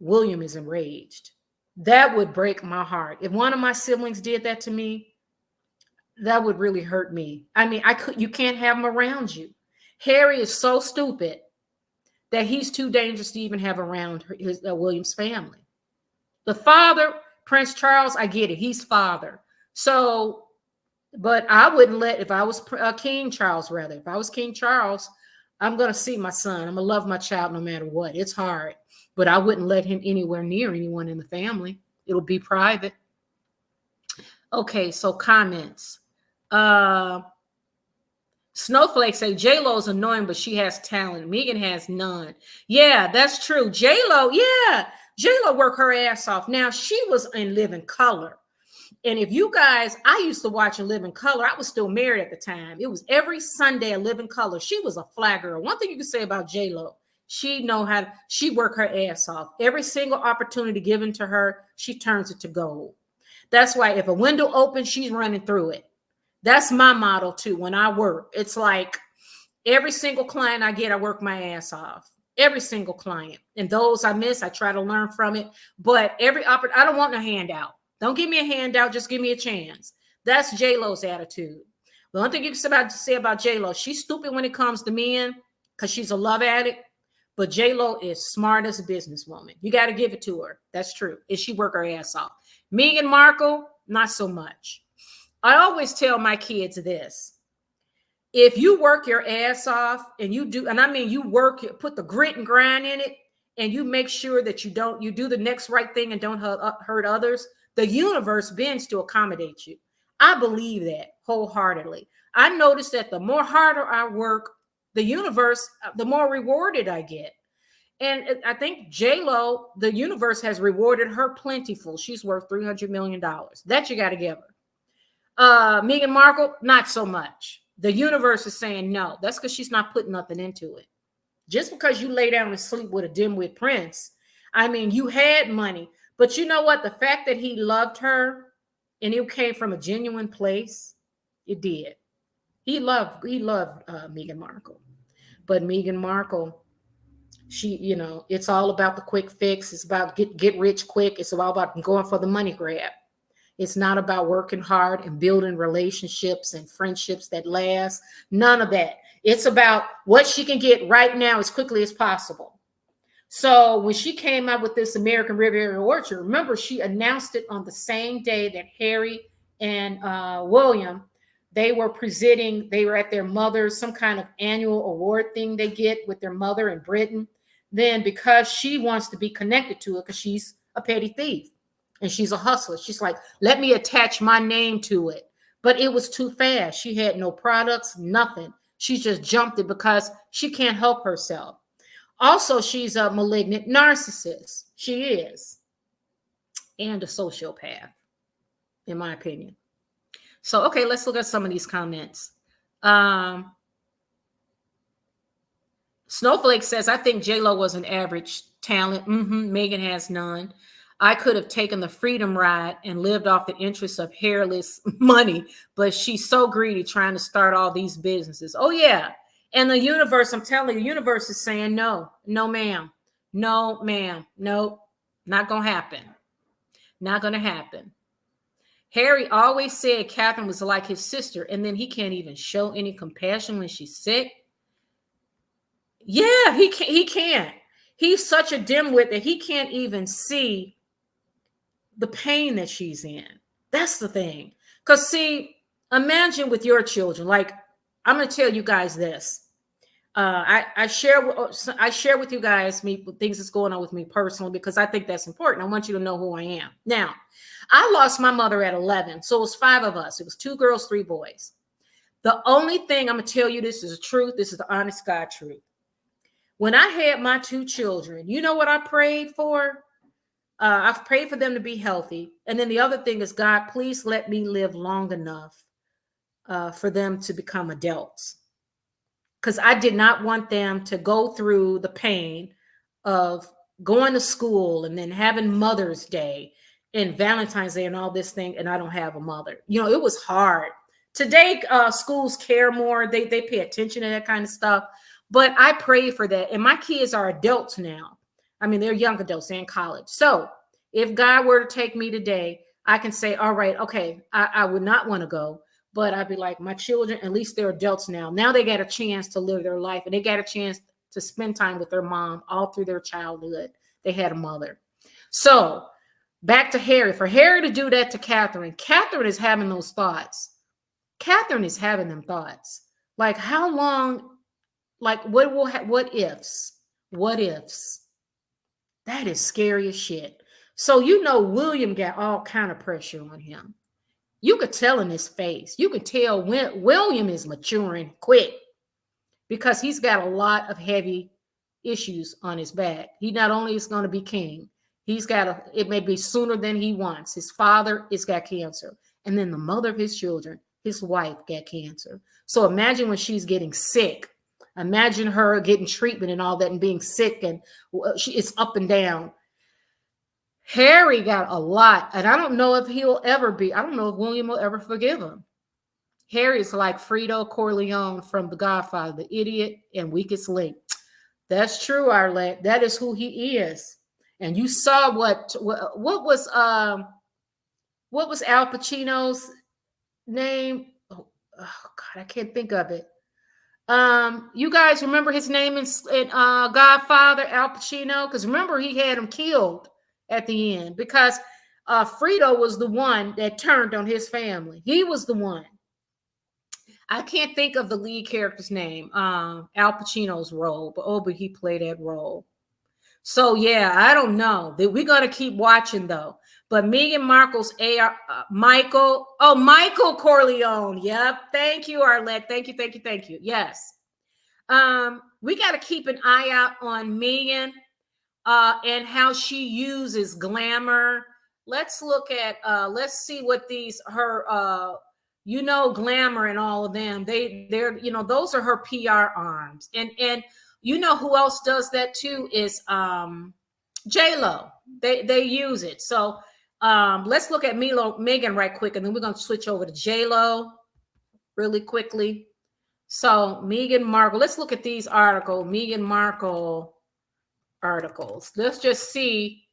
S1: William is enraged. That would break my heart. If one of my siblings did that to me, that would really hurt me. I mean, you can't have him around you. Harry is so stupid that he's too dangerous to even have around William's family. The father, Prince Charles, I get it. He's father. So, but I wouldn't if I was King Charles, if I was King Charles, I'm going to see my son. I'm going to love my child no matter what. It's hard, but I wouldn't let him anywhere near anyone in the family. It'll be private. Okay, so comments. Snowflake say J-Lo's annoying, but she has talent. Meghan has none. Yeah, that's true. J-Lo worked her ass off. Now, she was in Living Color. And if you guys, I used to watch a Living Color. I was still married at the time. It was every Sunday a Living Color. She was a fly girl. One thing you can say about J-Lo, she worked her ass off. Every single opportunity given to her, she turns it to gold. That's why if a window opens, she's running through it. That's my motto too. When I work, it's like every single client I get, I work my ass off. Every single client. And those I miss, I try to learn from it. But I don't want no handout. Don't give me a handout. Just give me a chance. That's J-Lo's attitude. The one thing you can say about J-Lo, she's stupid when it comes to men because she's a love addict. But J-Lo is smart as a businesswoman. You got to give it to her. That's true. And she work her ass off. Meghan Markle, not so much. I always tell my kids this. If you work your ass off and you do, and I mean you put the grit and grind in it, and you make sure that you do the next right thing and don't hurt others, the universe bends to accommodate you. I believe that wholeheartedly. I noticed that the more harder I work, the universe, the more rewarded I get. And I think J-Lo, the universe has rewarded her plentiful. She's worth $300 million. That you got to give her. Meghan Markle, not so much. The universe is saying no. That's because she's not putting nothing into it. Just because you lay down and sleep with a dimwit prince, I mean, you had money. But you know what? The fact that he loved her and it came from a genuine place, it did. He loved Meghan Markle. But Meghan Markle, she, it's all about the quick fix. It's about get rich quick. It's all about going for the money grab. It's not about working hard and building relationships and friendships that last. None of that. It's about what she can get right now as quickly as possible. So when she came out with this American Riviera Orchard, remember, she announced it on the same day that Harry and William, they were at their mother's, some kind of annual award thing they get with their mother in Britain. Then because she wants to be connected to it, because she's a petty thief and she's a hustler, she's like, let me attach my name to it. But it was too fast. She had no products, nothing. She just jumped it because she can't help herself. Also, she's a malignant narcissist. She is. And a sociopath, in my opinion. So, okay, let's look at some of these comments. Snowflake says, I think J-Lo was an average talent. Meghan has none. I could have taken the freedom ride and lived off the interest of hairless money, but she's so greedy trying to start all these businesses. Oh, yeah. And the universe, I'm telling you, the universe is saying no, ma'am. No, ma'am. Nope. Not going to happen. Not going to happen. Harry always said Catherine was like his sister, and then he can't even show any compassion when she's sick. Yeah, he can't. He's such a dimwit that he can't even see the pain that she's in. That's the thing. Because, see, imagine with your children, like, I'm going to tell you guys this. I share with you guys things that's going on with me personally, because I think that's important. I want you to know who I am. Now, I lost my mother at 11. So it was 5 of us. It was 2 girls, 3 boys. The only thing I'm going to tell you, this is the truth. This is the honest God truth. When I had my 2 children, you know what I prayed for? I've prayed for them to be healthy. And then the other thing is, God, please let me live long enough for them to become adults. Because I did not want them to go through the pain of going to school and then having Mother's Day and Valentine's Day and all this thing, and I don't have a mother. It was hard. Today, schools care more. They pay attention to that kind of stuff. But I prayed for that. And my kids are adults now. I mean, they're young adults in college. So if God were to take me today, I can say, all right, okay, I would not want to go. But I'd be like, my children, at least they're adults now. Now they got a chance to live their life, and they got a chance to spend time with their mom all through their childhood. They had a mother. So back to Harry. For Harry to do that to Catherine is having those thoughts. Catherine is having them thoughts. Like, how long? Like, what ifs? What ifs? That is scary as shit. So William got all kind of pressure on him. You could tell in his face. You could tell when William is maturing quick, because he's got a lot of heavy issues on his back. He not only is going to be king, it may be sooner than he wants. His father has got cancer. And then the mother of his children, his wife, got cancer. So imagine when she's getting sick. Imagine her getting treatment and all that and being sick, and it's up and down. Harry got a lot, and I don't know if William will ever forgive him. Harry is like Fredo Corleone from The Godfather, the idiot and weakest link. That's true, Arlette. That is who he is. And you saw what was Al Pacino's name? Oh God, I can't think of it. You guys remember his name in Godfather, Al Pacino? Because remember, he had him killed at the end because Fredo was the one that turned on his family. He was the one. I can't think of the lead character's name, Al Pacino's role, but he played that role. So yeah, I don't know. We're gonna keep watching though. But Meghan Markle's Michael Corleone. Yep. Thank you, Arlette. Thank you. Yes. We got to keep an eye out on Meghan and how she uses glamour. Let's look at let's see what her you know, Glamour and all of them, they're, you know, those are her PR arms. And you know who else does that too is J-Lo. They use it. So let's look at Meghan right quick, and then we're gonna switch over to J-Lo really quickly. So Meghan Markle, let's look at these articles, Meghan Markle articles. Let's just see.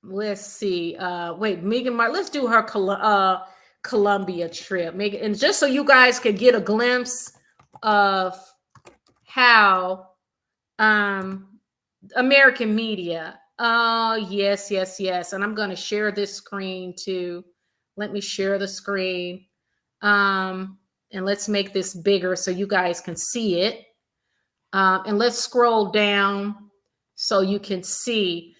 S1: Let's see. Wait, Meghan Markle, let's do her Colombia trip. Meghan, and just so you guys can get a glimpse of how American media. Oh, yes, yes, yes. And I'm going to share this screen too. Let me share the screen. And let's make this bigger so you guys can see it. And let's scroll down so you can see.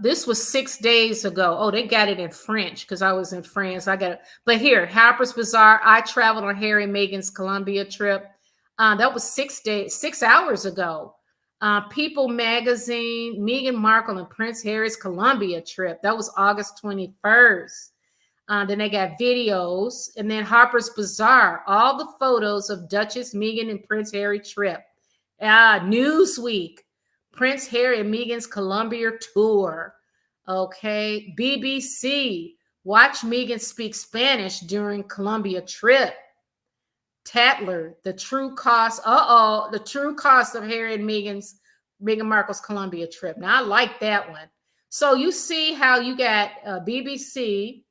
S1: This was 6 days ago. Oh, they got it in French because I was in France. I got it. But here, Harper's Bazaar. I traveled on Harry and Meghan's Colombia trip. That was 6 hours ago. People magazine, Meghan Markle and Prince Harry's Colombia trip. That was August 21st. Then they got videos, and then Harper's Bazaar, all the photos of Duchess Meghan and Prince Harry trip. Newsweek, Prince Harry and Meghan's Colombia tour. Okay, BBC, watch Meghan speak Spanish during Colombia trip. Tatler, the true cost. The true cost of Harry and Meghan Markle's Colombia trip. Now I like that one. So you see how you got BBC.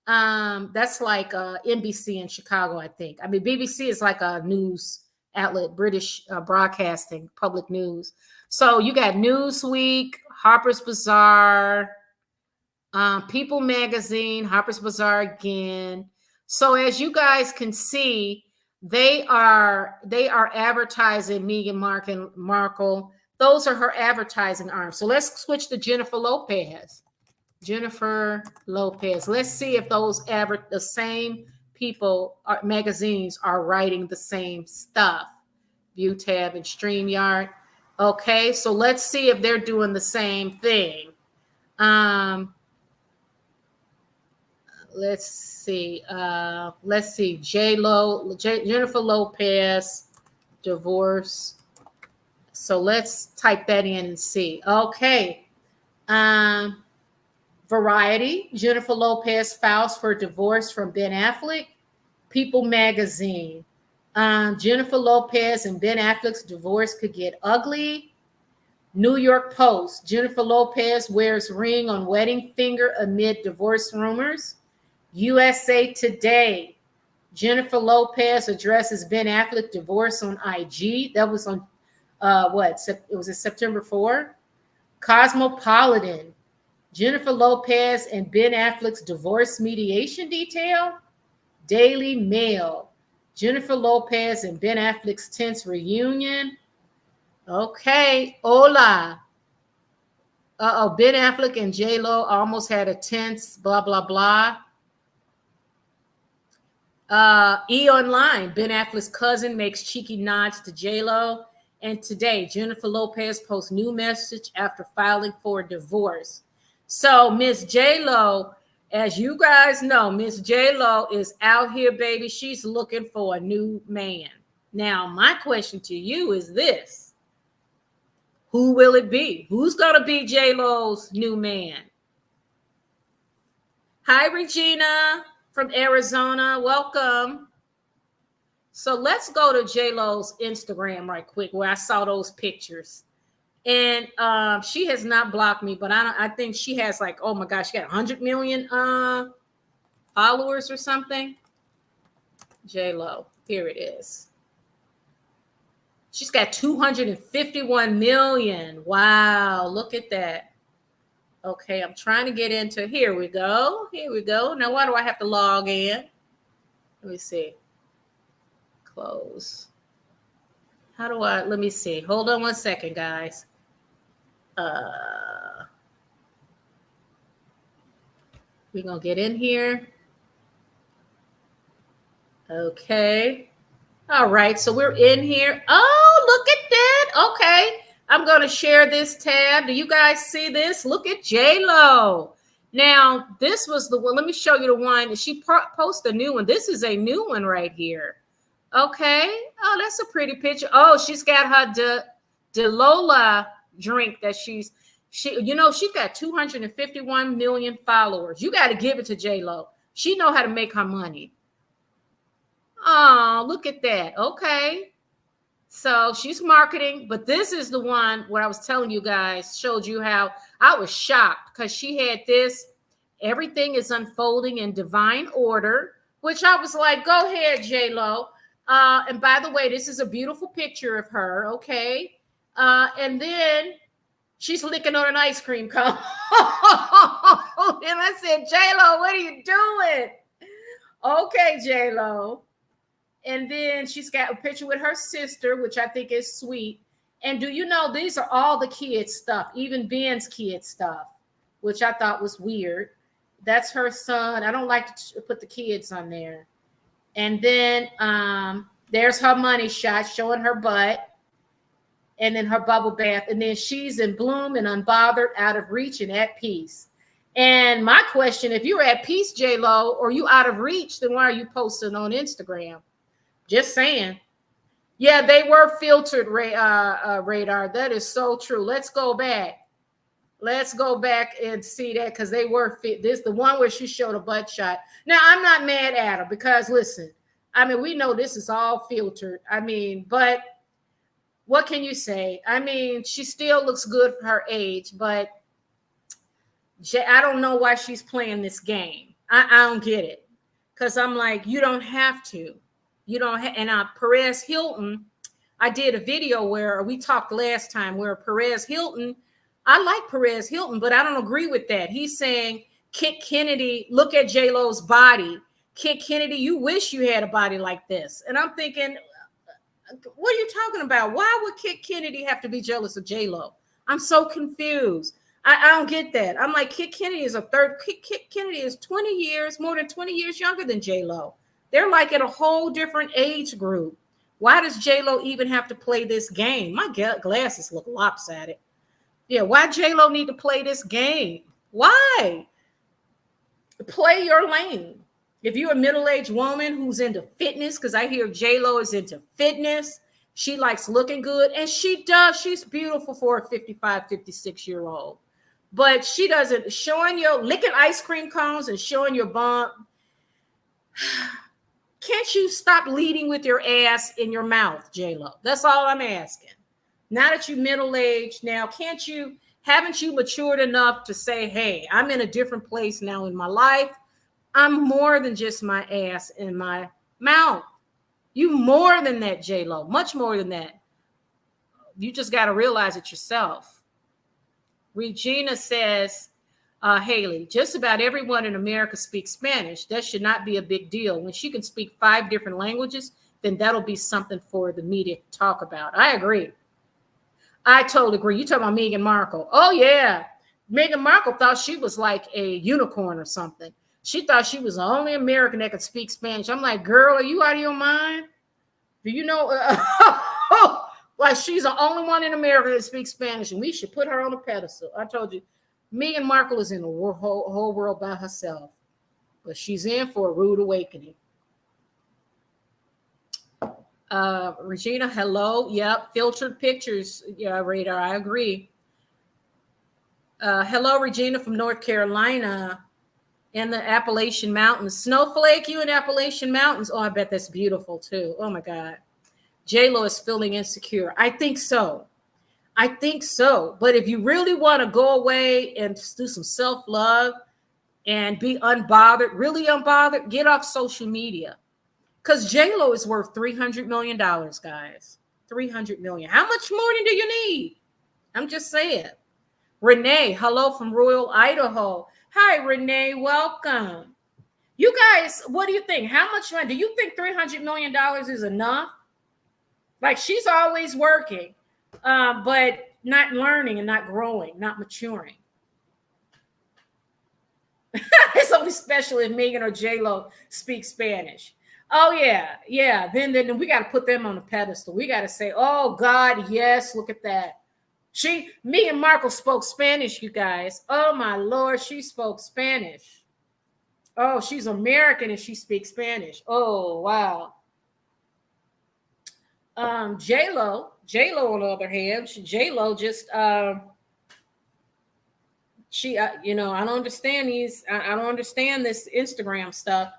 S1: That's like NBC in Chicago, I think. I mean, BBC is like a news outlet, British broadcasting, public news. So you got Newsweek, Harper's Bazaar, People Magazine, Harper's Bazaar again. So as you guys can see, they are advertising Meghan Markle. Those are her advertising arms. So let's switch to Jennifer Lopez. Jennifer Lopez. Let's see if those the same people, magazines are writing the same stuff. View tab and StreamYard. Okay, so let's see if they're doing the same thing. Let's see. Jennifer Lopez, divorce. So let's type that in and see. Okay. Variety, Jennifer Lopez files for divorce from Ben Affleck. People magazine, Jennifer Lopez and Ben Affleck's divorce could get ugly. New York Post, Jennifer Lopez wears ring on wedding finger amid divorce rumors. USA Today, Jennifer Lopez addresses Ben Affleck divorce on IG. That was on it was September 4. Cosmopolitan, Jennifer Lopez and Ben Affleck's divorce mediation detail. Daily Mail, Jennifer Lopez and Ben Affleck's tense reunion. Okay, hola. Ben Affleck and J-Lo almost had a tense blah, blah, blah. Online, Ben Affleck's cousin makes cheeky nods to J-Lo. And today, Jennifer Lopez posts new message after filing for divorce. So Miss J-Lo, as you guys know, Miss J-Lo is out here, baby. She's looking for a new man. Now, my question to you is this. Who will it be? Who's going to be J-Lo's new man? Hi, Regina from Arizona. Welcome. So let's go to J-Lo's Instagram right quick where I saw those pictures. And she has not blocked me, but I think she has like, oh my gosh, she got 100 million followers or something. J-Lo, here it is. She's got 251 million. Wow, look at that. Okay, I'm trying to get into, here we go. Here we go. Now, why do I have to log in? Let me see. Close. Let me see. Hold on one second, guys. We're going to get in here. Okay. All right. So we're in here. Oh, look at that. Okay. I'm going to share this tab. Do you guys see this? Look at J-Lo. Now, this was the one. Let me show you the one. She posted a new one. This is a new one right here. Okay. Oh, that's a pretty picture. Oh, she's got her DeLola drink that she's got 251 million followers. You got to give it to J-Lo. She know how to make her money. Oh, look at that. Okay. So she's marketing, but this is the one where I was telling you guys, showed you how I was shocked because she had this. Everything is unfolding in divine order, which I was like, go ahead, J-Lo. And by the way, this is a beautiful picture of her. Okay. And then she's licking on an ice cream cone. And I said, J-Lo, what are you doing? Okay, J-Lo. And then she's got a picture with her sister, which I think is sweet. And do you know, these are all the kids' stuff, even Ben's kids' stuff, which I thought was weird. That's her son. I don't like to put the kids on there. And then there's her money shot showing her butt. And then her bubble bath. And then she's in bloom and unbothered, out of reach and at peace. And my question, if you're at peace, J-Lo, or you out of reach, then why are you posting on Instagram? Just saying. Yeah, they were filtered, Radar. That is so true. Let's go back. Let's go back and see that because they were fit. This the one where she showed a butt shot. Now, I'm not mad at her because, listen, I mean, we know this is all filtered. I mean, but what can you say? I mean, she still looks good for her age, but I don't know why she's playing this game. I don't get it because I'm like, you don't have to. You don't have, and Perez Hilton, I did a video where we talked last time where Perez Hilton, I like Perez Hilton, but I don't agree with that. He's saying, Kit Kennedy, look at J-Lo's body. Kit Kennedy, you wish you had a body like this. And I'm thinking, what are you talking about? Why would Kit Kennedy have to be jealous of J-Lo? I'm so confused. I don't get that. I'm like, Kit Kennedy is Kit Kennedy is 20 years, more than 20 years younger than J-Lo. They're like in a whole different age group. Why does J-Lo even have to play this game? My glasses look lopsided. Yeah, why J-Lo need to play this game? Why? Play your lane. If you're a middle-aged woman who's into fitness, because I hear J-Lo is into fitness, she likes looking good, and she does. She's beautiful for a 55, 56-year-old. But she doesn't, showing your, licking ice cream cones and showing your bump. Can't you stop leading with your ass in your mouth, J-Lo? That's all I'm asking. Now that you're middle-aged now, haven't you matured enough to say, hey, I'm in a different place now in my life. I'm more than just my ass in my mouth. You more than that, J-Lo, much more than that. You just got to realize it yourself. Regina says, Haley, just about everyone in America speaks Spanish. That should not be a big deal. When she can speak 5 different languages, then that'll be something for the media to talk about. I agree. I totally agree. You talking about Meghan Markle. Oh, yeah. Meghan Markle thought she was like a unicorn or something. She thought she was the only American that could speak Spanish. I'm like, girl, are you out of your mind? Do you know? Like she's the only one in America that speaks Spanish, and we should put her on a pedestal. I told you, Meghan Markle is in the whole world by herself, but she's in for a rude awakening. Regina, hello. Yep, filtered pictures. Yeah, Radar, I agree. Hello, Regina from North Carolina in the Appalachian Mountains. Snowflake, you in Appalachian Mountains. Oh, I bet that's beautiful too. Oh my God. J-Lo is feeling insecure. I think so. But if you really want to go away and do some self-love and be unbothered, really unbothered, get off social media. Because J-Lo is worth $300 million, guys. $300 million. How much more do you need? I'm just saying. Renee, hello from Royal, Idaho. Hi, Renee. Welcome. You guys, what do you think? How much money? Do you think $300 million is enough? Like she's always working, but not learning and not growing, not maturing. It's only special if Meghan or J-Lo speak Spanish. Oh, yeah. Then we got to put them on a pedestal. We got to say, oh, God, yes, look at that. Meghan Markle spoke Spanish, you guys. Oh my Lord, she spoke Spanish. Oh, she's American and she speaks Spanish. Oh, wow. J-Lo on the other hand, J-Lo just you know, I don't understand I don't understand this Instagram stuff.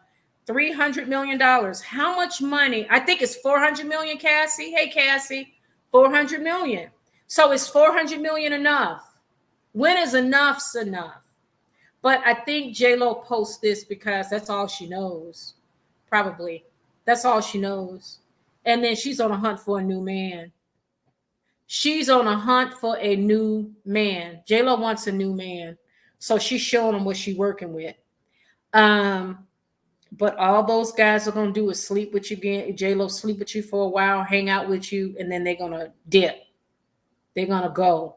S1: $300 million. How much money? I think it's 400 million, Cassie. Hey, Cassie, 400 million. So is 400 million enough? When is enough's enough? But I think J-Lo posts this because that's all she knows. Probably. That's all she knows. And then she's on a hunt for a new man. She's on a hunt for a new man. J-Lo wants a new man. So she's showing him what she's working with. But all those guys are going to do is sleep with you again. J-Lo sleep with you for a while, hang out with you, and then they're going to dip. They're going to go.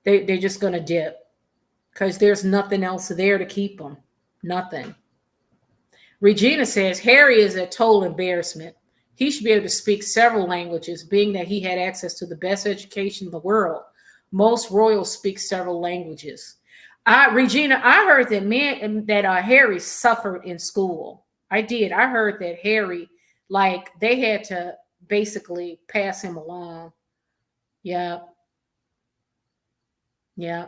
S1: They're just going to dip because there's nothing else there to keep them. Nothing. Regina says, Harry is a total embarrassment. He should be able to speak several languages, being that he had access to the best education in the world. Most royals speak several languages. Regina, I heard that Harry suffered in school. I did. I heard that Harry, like, they had to basically pass him along. Yeah. Yeah.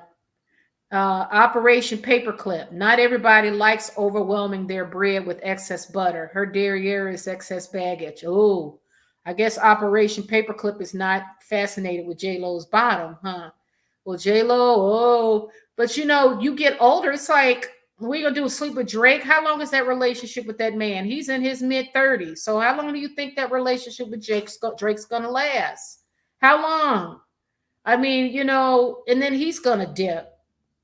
S1: Operation Paperclip. Not everybody likes overwhelming their bread with excess butter. Her derriere is excess baggage. Oh, I guess Operation Paperclip is not fascinated with J-Lo's bottom, huh? Well, J-Lo, but you know, you get older. It's like, we're going to do sleep with Drake. How long is that relationship with that man? He's in his mid-30s. So how long do you think that relationship with Drake's going to last? How long? I mean, you know, and then he's going to dip.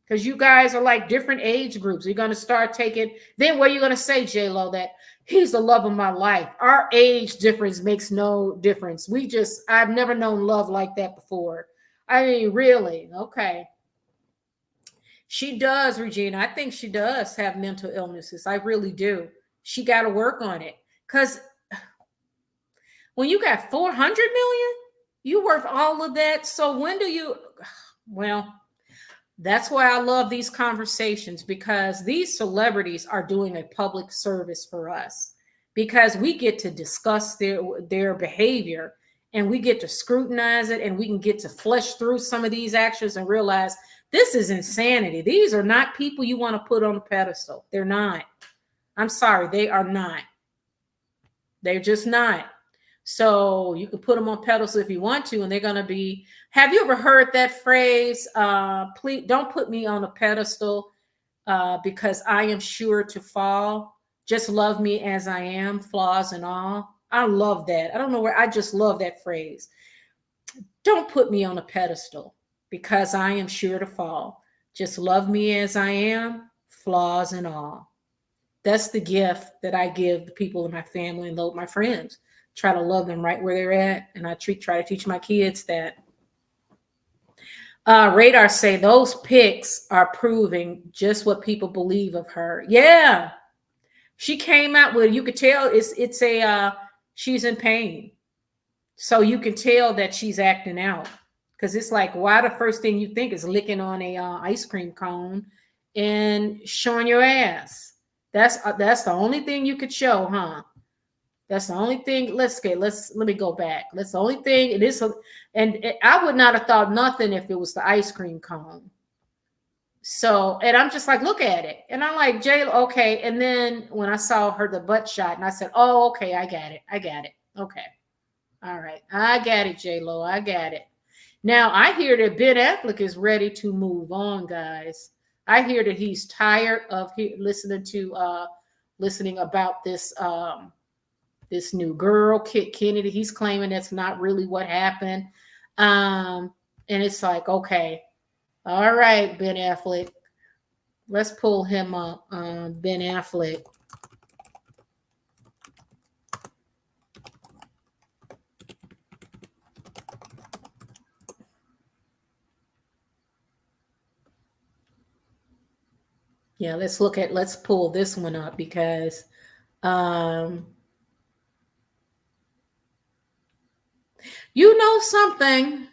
S1: Because you guys are like different age groups. You're going to start taking, then what are you going to say, J-Lo, that he's the love of my life? Our age difference makes no difference. I've never known love like that before. I mean, really? Okay. She does, Regina. I think she does have mental illnesses. I really do. She got to work on it. Because when you got 400 million, you worth all of that. So when do you, well, that's why I love these conversations, because these celebrities are doing a public service for us, because we get to discuss their behavior and we get to scrutinize it, and we can get to flesh through some of these actions and realize this is insanity. These are not people you want to put on a pedestal. They're not. I'm sorry, they are not. They're just not. So you can put them on pedestals if you want to, and they're going to be. Have you ever heard that phrase? Please don't put me on a pedestal because I am sure to fall. Just love me as I am, flaws and all. I love that. I don't know where. I just love that phrase. Don't put me on a pedestal because I am sure to fall. Just love me as I am, flaws and all. That's the gift that I give the people in my family and my friends. Try to love them right where they're at. And I try to teach my kids that. Radar say those pics are proving just what people believe of her. Yeah. She came out with, you could tell she's in pain. So you can tell that she's acting out. Because it's like, why the first thing you think is licking on a ice cream cone and showing your ass. That's the only thing you could show, huh? That's the only thing. Let me go back. That's the only thing. It is, I would not have thought nothing if it was the ice cream cone. So, and I'm just like, look at it. And I'm like, Jay, okay. And then when I saw her, the butt shot, and I said, oh, okay, I got it. Okay. All right. I got it, J-Lo. I got it. Now, I hear that Ben Affleck is ready to move on, guys. I hear that he's tired of listening about this this new girl, Kit Kennedy. He's claiming that's not really what happened. And it's like, okay, all right, Ben Affleck. Let's pull him up. Ben Affleck. Yeah, let's pull this one up because you know something.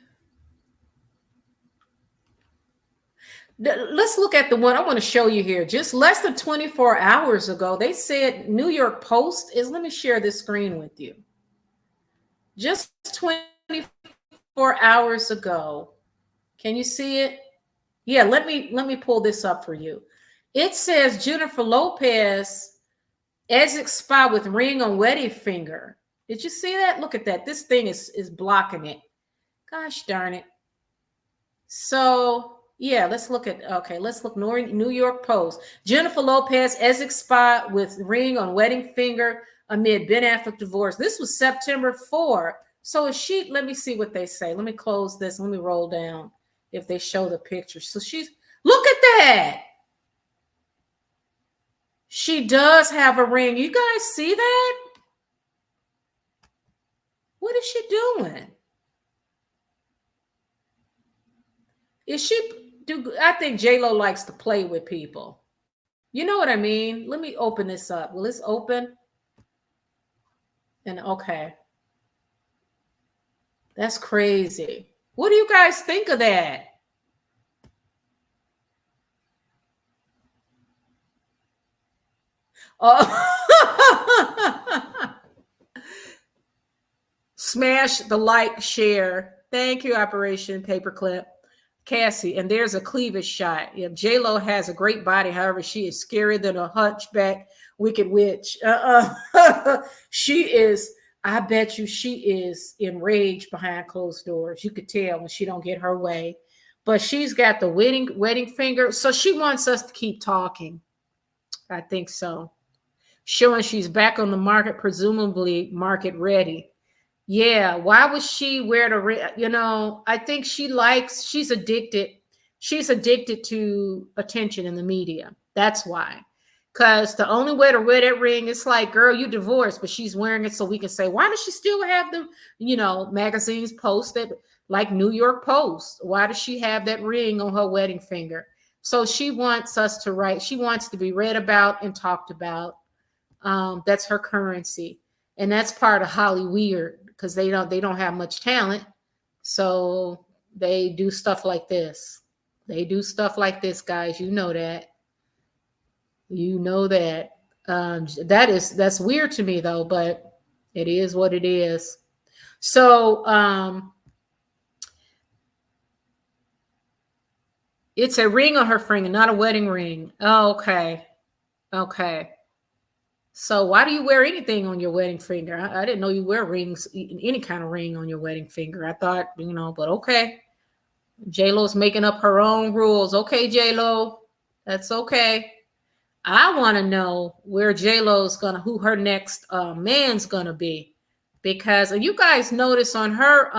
S1: Let's look at the one I want to show you here. Just less than 24 hours ago, they said New York Post is, let me share this screen with you. Just 24 hours ago. Can you see it? Yeah, let me pull this up for you. It says Jennifer Lopez exit spa with ring on wedding finger. Did you see that? Look at that. This thing is blocking it. Gosh darn it. So yeah, let's look New York Post. Jennifer Lopez exit spa with ring on wedding finger amid Ben Affleck divorce. This was September 4. So is she, let me see what they say. Let me close this. Let me roll down if they show the picture. So she's, look at that. She does have a ring. You guys see that? What is she doing? I think J-Lo likes to play with people. You know what I mean? Let me open this up. Will this open? And okay. That's crazy. What do you guys think of that? Oh. Smash the like, share. Thank you, Operation Paperclip. Cassie, and there's a cleavage shot. Yeah, J-Lo has a great body. However, she is scarier than a hunchback wicked witch. She is, I bet you she is enraged behind closed doors. You could tell when she don't get her way. But she's got the wedding finger. So she wants us to keep talking. I think so. Showing she's back on the market, presumably market ready. Yeah, why would she wear the ring? You know, I think she's addicted. She's addicted to attention in the media. That's why. Because the only way to wear that ring, it's like, girl, you divorced, but she's wearing it so we can say, why does she still have the, magazines posted like New York Post? Why does she have that ring on her wedding finger? So she wants us to write. She wants to be read about and talked about. That's her currency. And that's part of Hollyweird, because they don't have much talent. So they do stuff like this. They do stuff like this, guys. You know that. You know that. That's weird to me though, but it is what it is. So it's a ring on her finger, not a wedding ring. Oh, okay. Okay. So why do you wear anything on your wedding finger? I didn't know you wear rings, any kind of ring on your wedding finger. I thought, but okay. J-Lo's making up her own rules. Okay, J-Lo, that's okay. I want to know where J-Lo's who her next man's gonna be, because you guys notice on her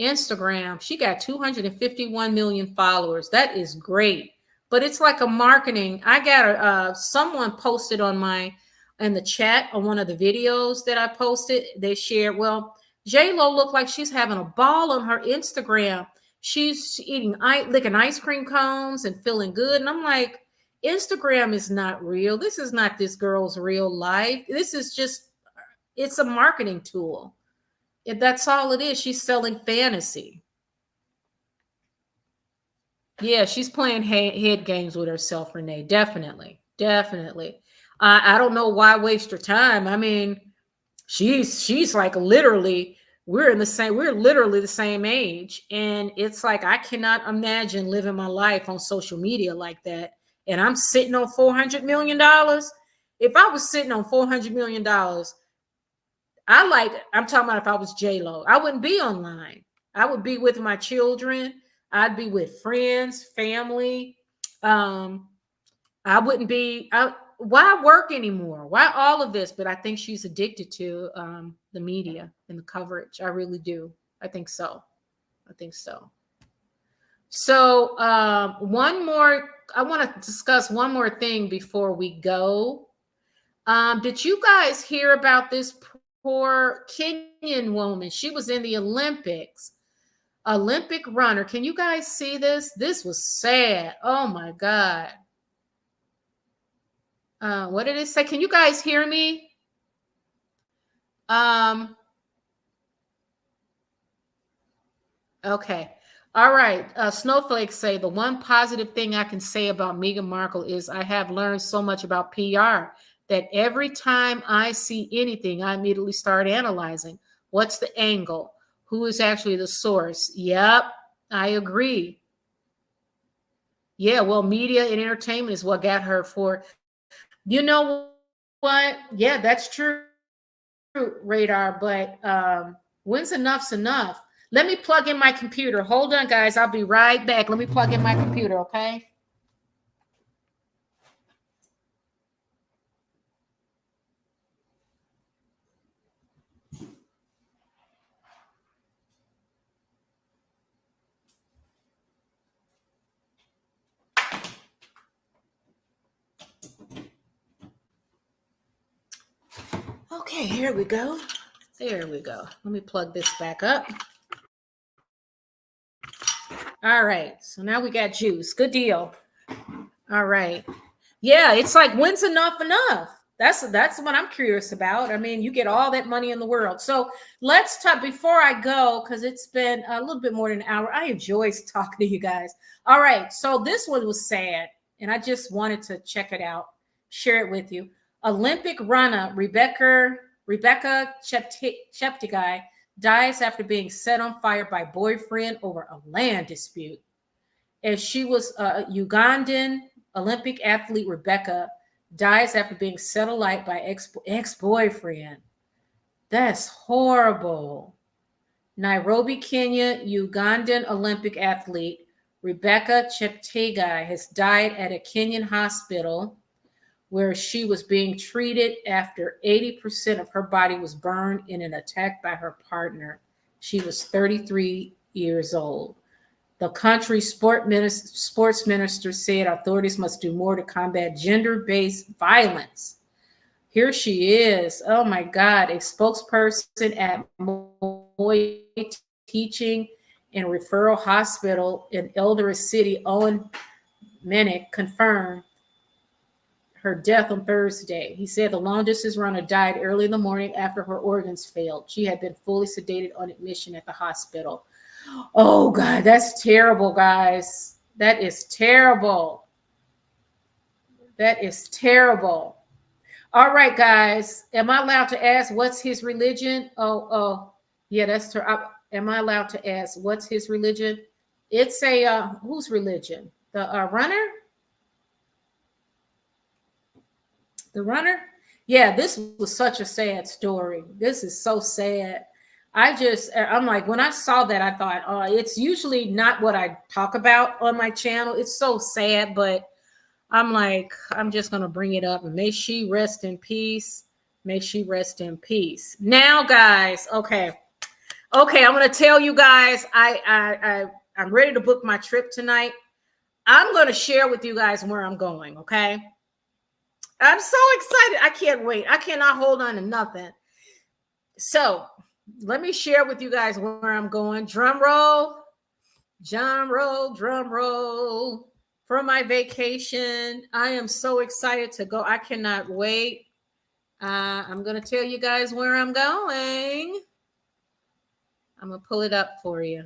S1: Instagram, she got 251 million followers. That is great. But it's like a marketing. I got someone posted in the chat on one of the videos that I posted. They shared, well, J-Lo looked like she's having a ball on her Instagram. She's licking ice cream cones and feeling good. And I'm like, Instagram is not real. This is not this girl's real life. This is it's a marketing tool. That's all it is. She's selling fantasy. Yeah, she's playing head games with herself, Renee. Definitely. Definitely. I don't know why waste her time. I mean, she's like literally, we're literally the same age. And it's like, I cannot imagine living my life on social media like that. And I'm sitting on $400 million. If I was sitting on $400 million, I'm talking about if I was J-Lo, I wouldn't be online. I would be with my children. I'd be with friends, family. I wouldn't be out. Why work anymore? Why all of this? But I think she's addicted to the media and the coverage. I really do. I think so. So I want to discuss one more thing before we go. Did you guys hear about this poor Kenyan woman? She was in the Olympics. Olympic runner. Can you guys see this? This was sad. Oh my God. What did it say? Can you guys hear me? Okay. All right. Snowflakes say the one positive thing I can say about Meghan Markle is I have learned so much about PR that every time I see anything, I immediately start analyzing what's the angle, who is actually the source. Yep, I agree. Yeah, well, media and entertainment is what got her for. You know what? Yeah, that's true, Radar. But when's enough's enough? Let me plug in my computer. Hold on, guys. I'll be right back. Let me plug in my computer, okay? Okay, here we go. There we go. Let me plug this back up. All right. So now we got juice. Good deal. All right. Yeah, it's like when's enough enough? That's what I'm curious about. I mean, you get all that money in the world. So let's talk before I go, because it's been a little bit more than an hour. I enjoy talking to you guys. All right. So this one was sad, and I just wanted to check it out, share it with you. Olympic runner Rebecca Cheptegei dies after being set on fire by boyfriend over a land dispute. As she was a Ugandan Olympic athlete, Rebecca dies after being set alight by ex-boyfriend. That's horrible. Nairobi, Kenya, Ugandan Olympic athlete Rebecca Cheptegei has died at a Kenyan hospital where she was being treated after 80% of her body was burned in an attack by her partner. She was 33 years old. The country's sports minister said authorities must do more to combat gender-based violence. Here she is. Oh my God. A spokesperson at Moi Teaching and Referral Hospital in Eldoret City, Owen Minnick, confirmed her death on Thursday. He said the long-distance runner died early in the morning after her organs failed. She had been fully sedated on admission at the hospital. Oh, God, that's terrible, guys. That is terrible. That is terrible. All right, guys. Am I allowed to ask what's his religion? Oh, yeah, that's true. Am I allowed to ask what's his religion? It's a, whose religion? The runner? The runner? Yeah, this was such a sad story. This is so sad. I'm like, when I saw that, I thought, oh, it's usually not what I talk about on my channel. It's so sad, but I'm like, I'm just going to bring it up. And may she rest in peace. May she rest in peace. Now, guys, okay, I'm going to tell you guys, I'm ready to book my trip tonight. I'm going to share with you guys where I'm going, okay? I'm so excited. I can't wait. I cannot hold on to nothing. So let me share with you guys where I'm going. Drum roll, drum roll. For my vacation, I am so excited to go. I cannot wait. I'm going to tell you guys where I'm going. I'm going to pull it up for you.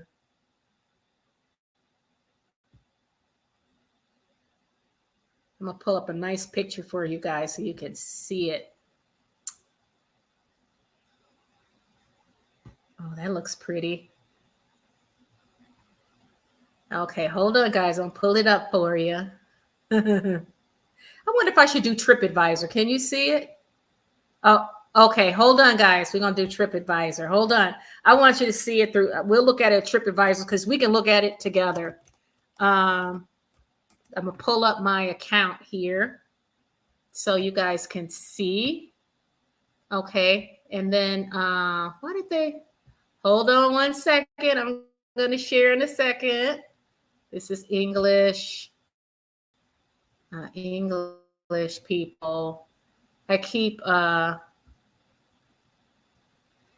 S1: I'm going to pull up a nice picture for you guys so you can see it. Oh, that looks pretty. Okay, hold on, guys. I'll pull it up for you. I wonder if I should do TripAdvisor. Can you see it? Oh, okay. Hold on, guys. We're going to do TripAdvisor. Hold on. I want you to see it through. We'll look at it at TripAdvisor because we can look at it together. I'm going to pull up my account here so you guys can see. Okay. And then, what did they? Hold on one second. I'm going to share in a second. This is English. English people. I keep,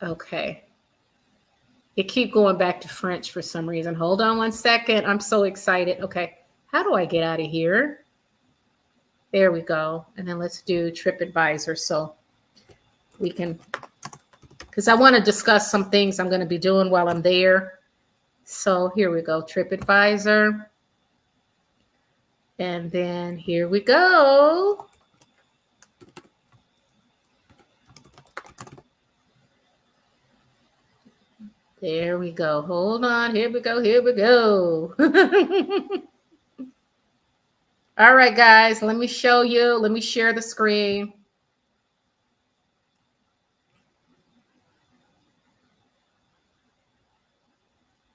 S1: okay. It keep going back to French for some reason. Hold on one second. I'm so excited. Okay. How do I get out of here? There we go. And then let's do TripAdvisor so we can, because I want to discuss some things I'm going to be doing while I'm there. So here we go, TripAdvisor. And then here we go. There we go. Hold on. Here we go. Here we go. All right, guys, let me show you. Let me share the screen.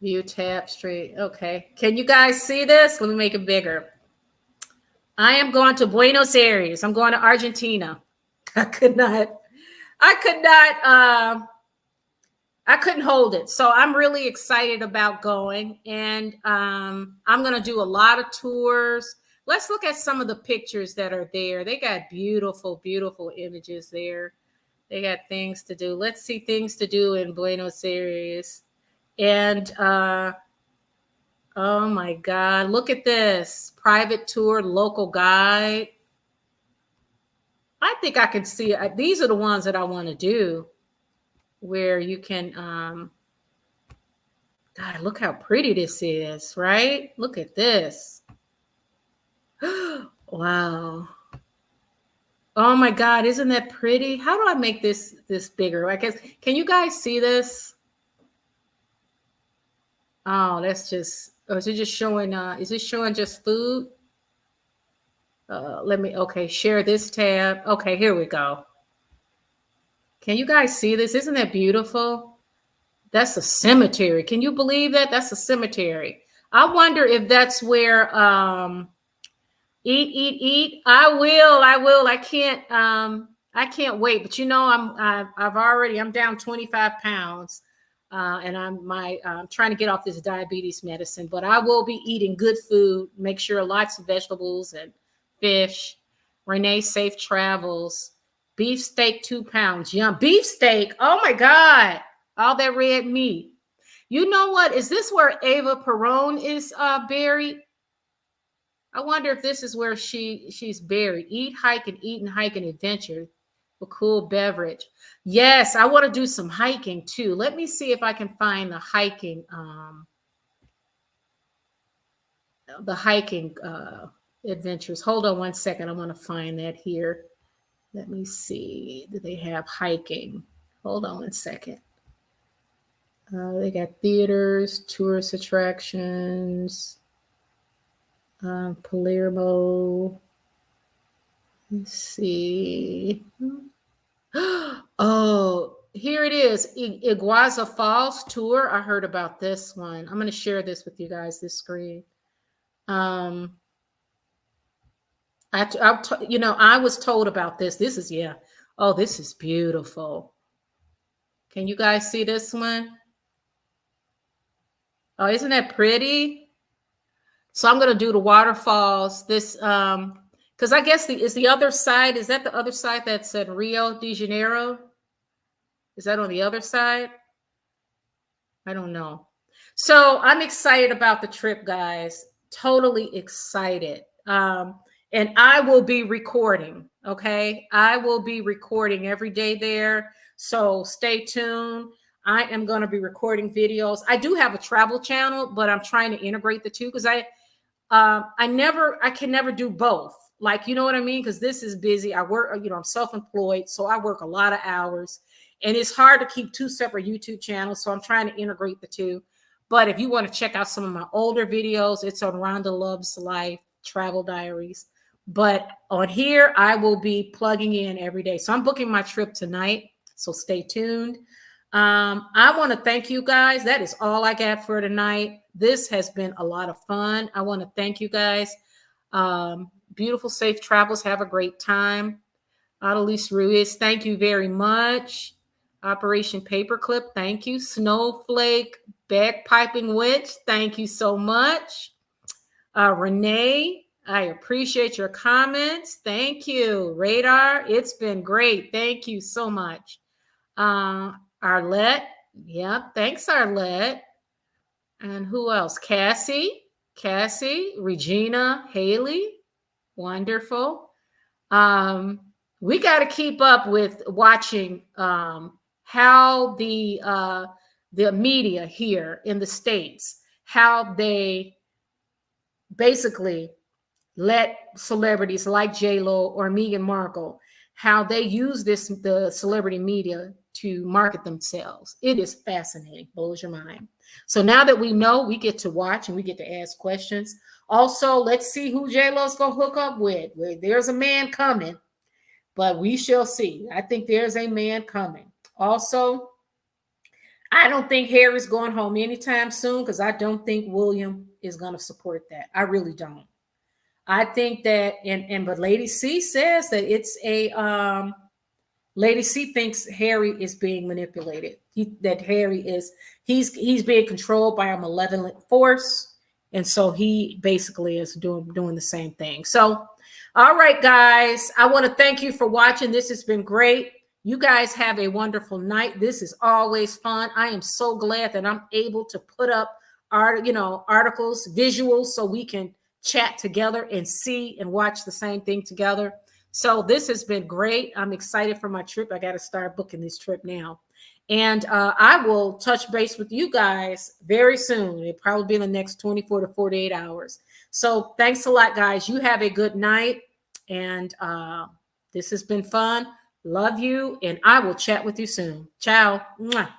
S1: View tab straight. Okay. Can you guys see this? Let me make it bigger. I am going to Buenos Aires. I'm going to Argentina. I couldn't hold it. So I'm really excited about going. And I'm going to do a lot of tours. Let's look at some of the pictures that are there. They got beautiful, beautiful images there. They got things to do. Let's see things to do in Buenos Aires. And oh my God, look at this. Private tour, local guide. I think I can see, these are the ones that I want to do, where you can, God, look how pretty this is, right? Look at this. Wow. Oh my God, isn't that pretty? How do I make this bigger? I guess, can you guys see this? Oh, that's just, or is it just showing, is it showing just food? Okay, share this tab. Okay, here we go. Can you guys see this? Isn't that beautiful? That's a cemetery. Can you believe that? That's a cemetery. I wonder if that's where, eat. I will. I can't wait. But you know, I'm down 25 pounds. And I'm trying to get off this diabetes medicine, but I will be eating good food, make sure lots of vegetables and fish. Renee, safe travels. Beef steak, 2 pounds. Yum. Beef steak. Oh my God. All that red meat. You know what? Is this where Ava Perón is buried? I wonder if this is where she's buried. Eat, hike, and adventure. A cool beverage. Yes, I want to do some hiking too. Let me see if I can find the hiking adventures. Hold on one second. I want to find that here. Let me see. Do they have hiking? Hold on one second. They got theaters, tourist attractions, Palermo. Let's see. Oh, here it is. Iguazu Falls tour. I heard about this one. I'm going to share this with you guys, this screen. I was told about this. This is, yeah. Oh, this is beautiful. Can you guys see this one? Oh, isn't that pretty? So I'm going to do the waterfalls. This, because I guess is the other side, is that the other side that said Rio de Janeiro? Is that on the other side? I don't know. So I'm excited about the trip, guys. Totally excited. And I will be recording, okay? I will be recording every day there. So stay tuned. I am going to be recording videos. I do have a travel channel, but I'm trying to integrate the two because I can never do both. Like, you know what I mean? Because this is busy. I work, I'm self-employed, so I work a lot of hours. And it's hard to keep two separate YouTube channels, so I'm trying to integrate the two. But if you want to check out some of my older videos, it's on Rhonda Loves Life, Travel Diaries. But on here, I will be plugging in every day. So I'm booking my trip tonight, so stay tuned. I want to thank you guys. That is all I got for tonight. This has been a lot of fun. I want to thank you guys. Beautiful, safe travels. Have a great time. Adelise Ruiz, thank you very much. Operation Paperclip, thank you. Snowflake Bagpiping Witch, thank you so much. Renee, I appreciate your comments. Thank you. Radar, it's been great. Thank you so much. Arlette, yeah, thanks, Arlette. And who else? Cassie, Regina, Haley, wonderful. We got to keep up with watching how the media here in the States, how they basically let celebrities like J-Lo or Meghan Markle, how they use the celebrity media to market themselves. It is fascinating, blows your mind. So now that we know, we get to watch and we get to ask questions. Also, let's see who J-Lo's gonna hook up with. There's a man coming, but we shall see. I think there's a man coming. Also, I don't think Harry's going home anytime soon because I don't think William is going to support that. I really don't. I think that, but Lady C says that it's a Lady C thinks Harry is being manipulated. That Harry is he's being controlled by a malevolent force, and so he basically is doing the same thing. So, all right, guys, I want to thank you for watching. This has been great. You guys have a wonderful night. This is always fun. I am so glad that I'm able to put up articles, visuals, so we can chat together and see and watch the same thing together. So this has been great. I'm excited for my trip. I got to start booking this trip now. And I will touch base with you guys very soon. It'll probably be in the next 24 to 48 hours. So thanks a lot, guys. You have a good night. And this has been fun. Love you. And I will chat with you soon. Ciao. Mwah.